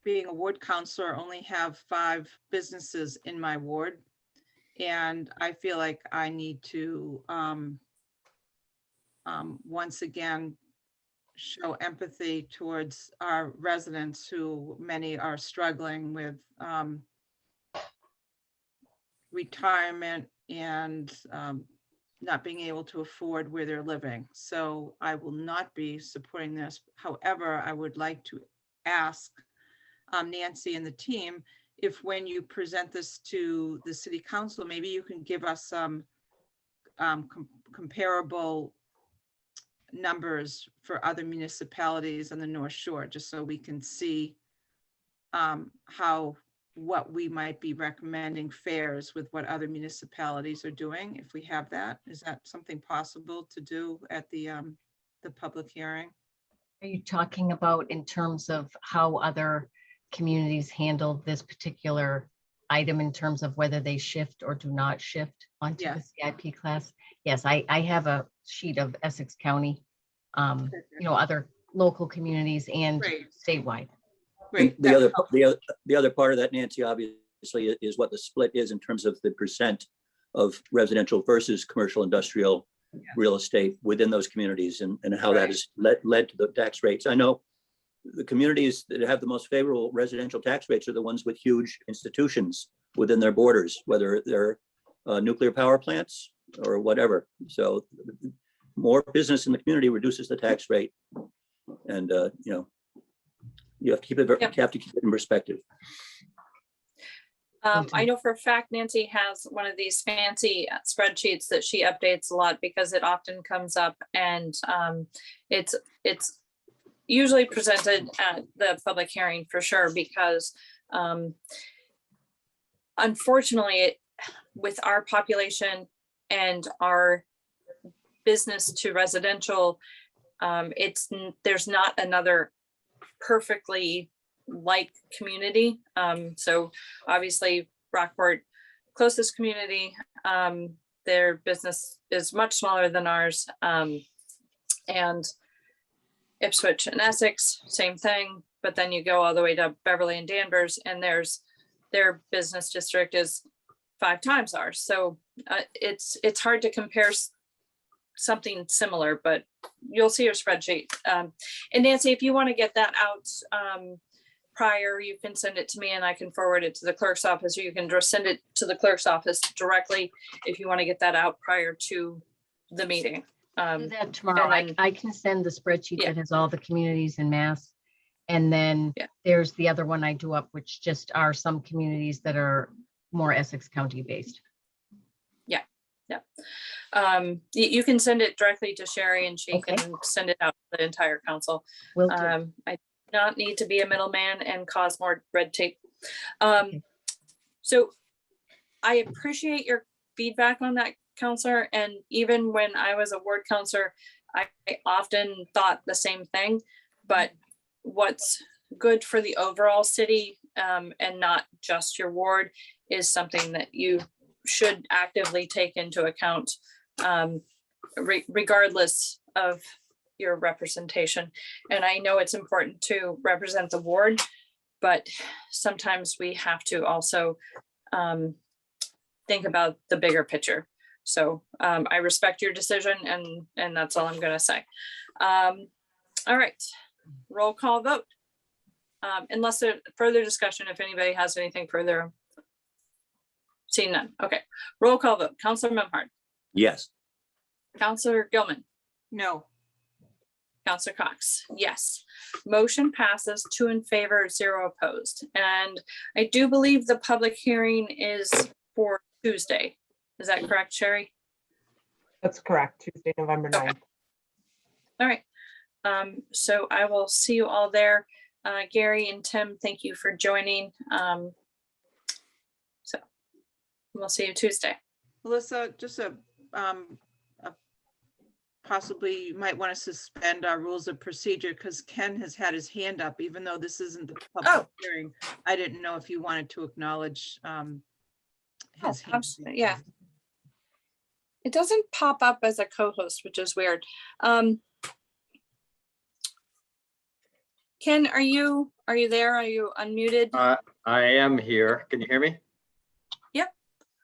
being a ward counselor, only have 5 businesses in my ward. And I feel like I need to, once again, show empathy towards our residents who many are struggling with retirement and not being able to afford where they're living. So I will not be supporting this. However, I would like to ask Nancy and the team if when you present this to the city council, maybe you can give us some comparable numbers for other municipalities on the North Shore, just so we can see what we might be recommending fares with what other municipalities are doing. If we have that, is that something possible to do at the public hearing? Are you talking about in terms of how other communities handle this particular item in terms of whether they shift or do not shift onto the CIP class? Yes, I have a sheet of Essex County, other local communities and Great. statewide. Great. The other part of that, Nancy, obviously, is what the split is in terms of the percent of residential versus commercial industrial real estate within those communities, and how that has led to the tax rates. I know the communities that have the most favorable residential tax rates are the ones with huge institutions within their borders, whether they're nuclear power plants or whatever. So more business in the community reduces the tax rate, and you have to keep it. Yep. You have to keep it in perspective. I know for a fact Nancy has one of these fancy spreadsheets that she updates a lot because it often comes up, and it's usually presented at the public hearing for sure, because unfortunately with our population and our business to residential, there's not another perfectly like community. So obviously Rockport, closest community, their business is much smaller than ours. And Ipswich and Essex, same thing. But then you go all the way to Beverly and Danvers, and their business district is 5 times ours. So it's hard to compare something similar, but you'll see your spreadsheet. And Nancy, if you want to get that out prior, you can send it to me and I can forward it to the clerk's office, or you can just send it to the clerk's office directly if you want to get that out prior to the meeting. Do that tomorrow. and then- I can send the spreadsheet Yeah. that has all the communities in Mass. And then there's the other one I do up, which just are some communities that are more Essex County based. You can send it directly to Sherry and she Okay. can send it out to the entire council. Will do. I do not need to be a middleman and cause more red tape. Okay. So I appreciate your feedback on that, counselor. And even when I was a ward counselor, I often thought the same thing. But what's good for the overall city and not just your ward is something that you should actively take into account, regardless of your representation. And I know it's important to represent the ward, but sometimes we have to also think about the bigger picture. So I respect your decision, and that's all I'm going to say. All right, roll call vote. Unless there's further discussion, if anybody has anything further. Seeing none. Okay, roll call vote. Counselor Memhard, Yes. Counselor Gilman, No. Counselor Cox, yes. Motion passes 2 in favor, 0 opposed. And I do believe the public hearing is for Tuesday. Is that correct, Sherry? That's correct, Tuesday, November Okay. 9th. All right. So I will see you all there. Gary and Tim, thank you for joining. So we'll see you Tuesday. Melissa, just possibly you might want to suspend our rules of procedure because Ken has had his hand up, even though this isn't the public Oh. hearing. I didn't know if you wanted to acknowledge his hand. Absolutely, yeah. It doesn't pop up as a co-host, which is weird. Ken, are you there? Are you unmuted? I am here. Can you hear me? Yep.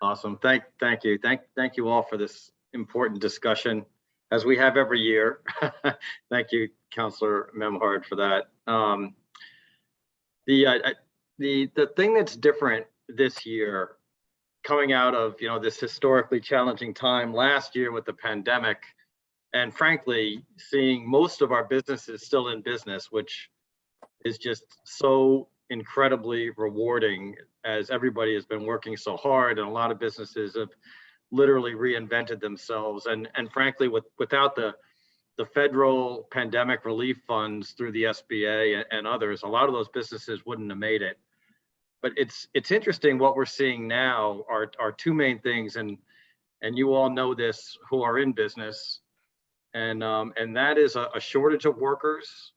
Awesome. Thank you. Thank you all for this important discussion as we have every year. Thank you, Councilor Memhard, for that. The thing that's different this year, coming out of this historically challenging time last year with the pandemic, and frankly, seeing most of our businesses still in business, which is just so incredibly rewarding as everybody has been working so hard, and a lot of businesses have literally reinvented themselves. And frankly, without the federal pandemic relief funds through the SBA and others, a lot of those businesses wouldn't have made it. But it's interesting what we're seeing now are 2 main things, and you all know this who are in business, and that is a shortage of workers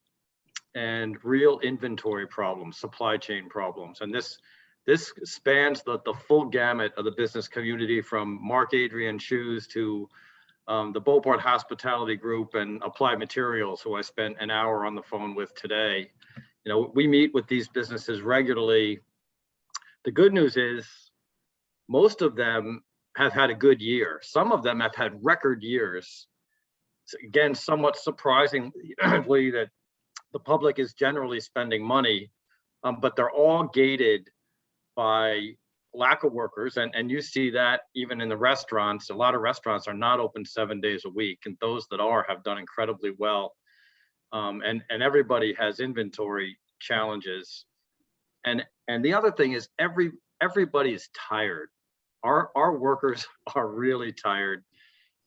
and real inventory problems, supply chain problems. And this spans the full gamut of the business community, from Mark Adrian Shoes to the Beauport Hospitality Group and Applied Materials, who I spent an hour on the phone with today. We meet with these businesses regularly. The good news is most of them have had a good year. Some of them have had record years. Again, somewhat surprisingly that the public is generally spending money, but they're all gated by lack of workers. And you see that even in the restaurants. A lot of restaurants are not open 7 days a week, and those that are have done incredibly well. And everybody has inventory challenges. And the other thing is everybody is tired. Our workers are really tired.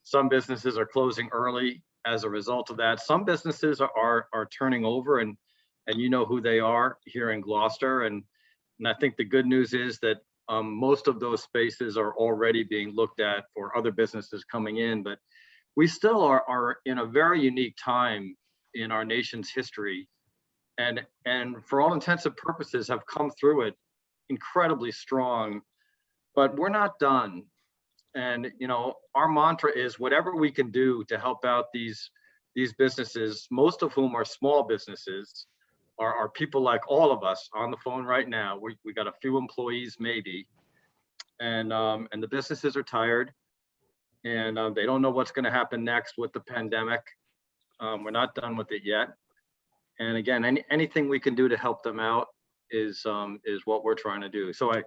Some businesses are closing early as a result of that. Some businesses are turning over, and you know who they are here in Gloucester. And I think the good news is that most of those spaces are already being looked at for other businesses coming in. But we still are in a very unique time in our nation's history, and for all intents and purposes have come through it incredibly strong. But we're not done. And our mantra is whatever we can do to help out these businesses, most of whom are small businesses, are people like all of us on the phone right now. We got a few employees maybe, and the businesses are tired, and they don't know what's going to happen next with the pandemic. We're not done with it yet. And again, anything we can do to help them out is what we're trying to do. So I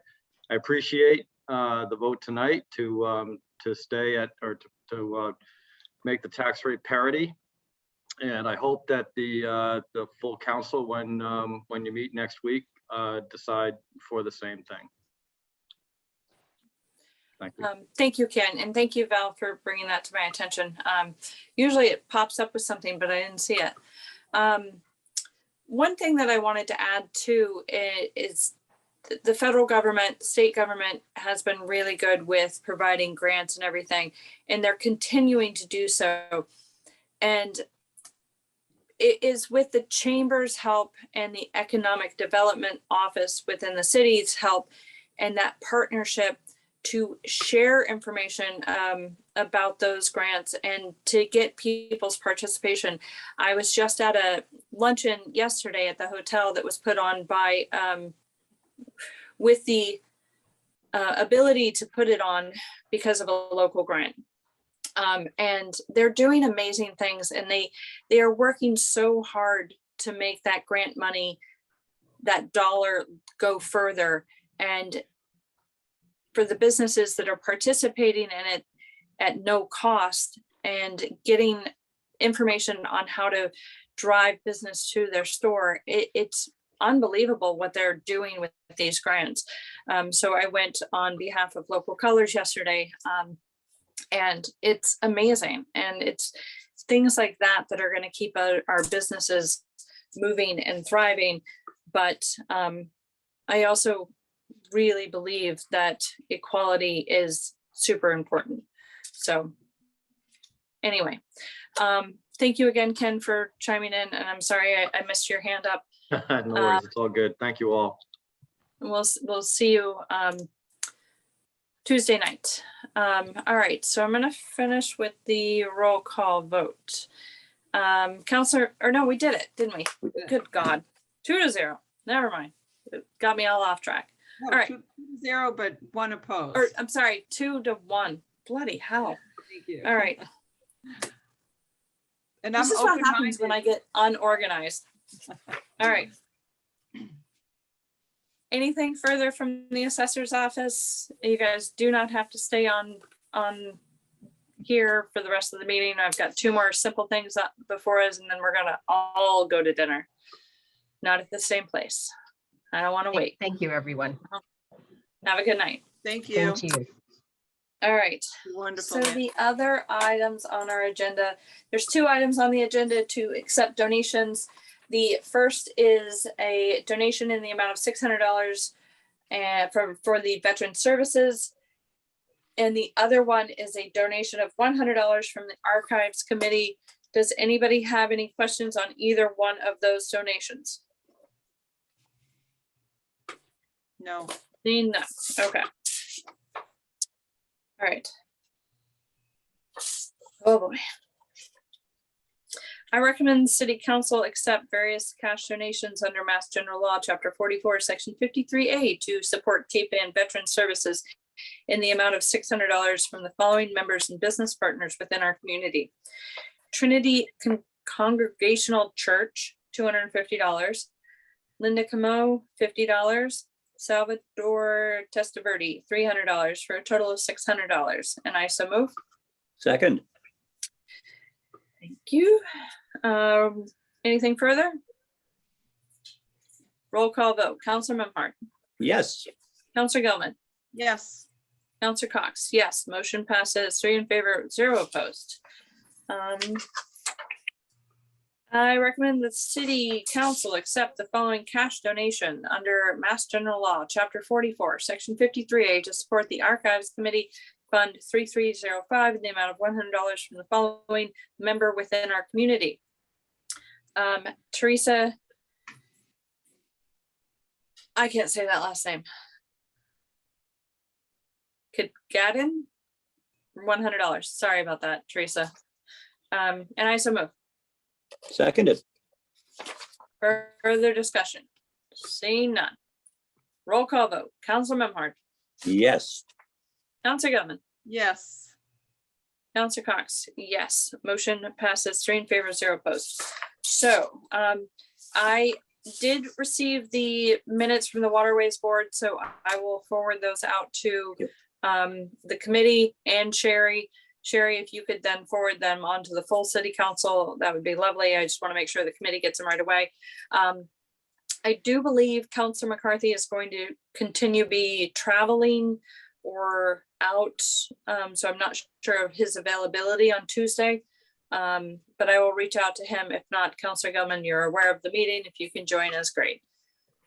appreciate the vote tonight to stay at, or to make the tax rate parity. And I hope that the full council, when you meet next week, decide for the same thing. Thank you. Thank you, Ken, and thank you, Val, for bringing that to my attention. Usually it pops up with something, but I didn't see it. One thing that I wanted to add too is the federal government, state government has been really good with providing grants and everything, and they're continuing to do so. And it is with the chamber's help and the economic development office within the city's help and that partnership to share information about those grants and to get people's participation. I was just at a luncheon yesterday at the hotel that was put on by with the ability to put it on because of a local grant. And they're doing amazing things, and they are working so hard to make that grant money, that dollar, go further. And for the businesses that are participating in it at no cost and getting information on how to drive business to their store. It's unbelievable what they're doing with these grants. So I went on behalf of Local Colors yesterday, and it's amazing. And it's things like that that are going to keep our businesses moving and thriving. But I also really believe that equality is super important. So anyway, thank you again, Ken, for chiming in. And I'm sorry I missed your hand up. No worries, it's all good. Thank you all. We'll see you Tuesday night. All right, so I'm gonna finish with the roll call vote. Counselor, or no, we did it, didn't we? Good God, 2-0. Never mind. It got me all off track. No, All right. 2-0, but 1 opposed. Or I'm sorry, 2-1. Bloody hell. Thank you. All right. And I'm This is what happens when I open-minded. get unorganized. All right. Anything further from the assessor's office? You guys do not have to stay on here for the rest of the meeting. I've got 2 more simple things up before us, and then we're gonna all go to dinner. Not at the same place. I don't want to wait. Thank you, everyone. Have a good night. Thank you. Same to you. All right. Wonderful. So the other items on our agenda, there's 2 items on the agenda to accept donations. The first is a donation in the amount of $600 for the Veteran Services. And the other one is a donation of $100 from the Archives Committee. Does anybody have any questions on either one of those donations? No. Seeing none. Okay. All right. Oh boy. I recommend the City Council accept various cash donations under Mass General Law, Chapter 44, Section 53A to support Cape Ann Veteran Services in the amount of $600 from the following members and business partners within our community. Trinity Congregational Church, $250. Linda Camo, $50. Salvador Testaverde, $300 for a total of $600. And I so move. Second, Thank you. Anything further? Roll call vote. Counselor Memhard, yes. Counselor Gilman, Yes. Counselor Cox. Yes, motion passes 3 in favor, 0 opposed. I recommend the City Council accept the following cash donation under Mass General Law, Chapter 44, Section 53A to support the Archives Committee Fund 3305 in the amount of $100 from the following member within our community. Teresa, I can't say that last name. Gadden, $100. Sorry about that, Teresa. And I so move. Seconded, Further discussion? Seeing none. Roll call vote. Counselor Memhard, yes. Counselor Gilman, Yes. Counselor Cox, yes. Motion passes 3 in favor, 0 opposed. So I did receive the minutes from the Waterways Board, so I will forward those out to the committee and Sherry. Sherry, if you could then forward them on to the full City Council, that would be lovely. I just want to make sure the committee gets them right away. I do believe Counselor McCarthy is going to continue be traveling or out. So I'm not sure of his availability on Tuesday. But I will reach out to him. If not, Counselor Gilman, you're aware of the meeting. If you can join us, great.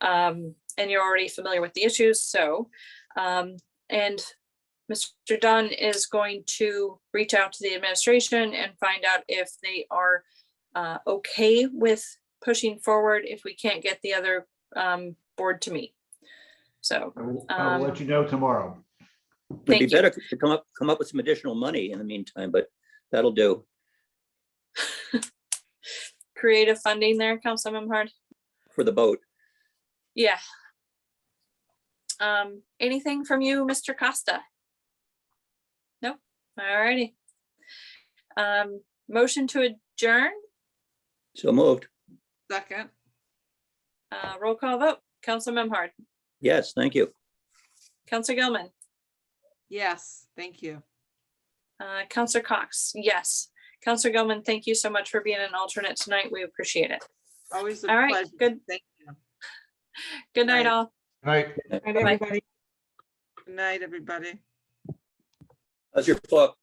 And you're already familiar with the issues. So, and Mr. Dunn is going to reach out to the administration and find out if they are okay with pushing forward if we can't get the other board to meet. So I will let you know tomorrow. Would be Thank you. better to come up with some additional money in the meantime, but that'll do. Creative funding there, Councilor Memhard. For the boat. Yeah. Anything from you, Mr. Costa? Nope. All righty. Motion to adjourn, So moved. Second. roll call vote. Councilor Memhard, Yes, thank you. Councilor Gilman, Yes. Thank you. Councilor Cox, yes. Counselor Gilman, thank you so much for being an alternate tonight. We appreciate it. Always a All right, pleasure. good. Thank you. Good night, Right. all. Right. Good night, everybody. Good night, everybody. How's your book?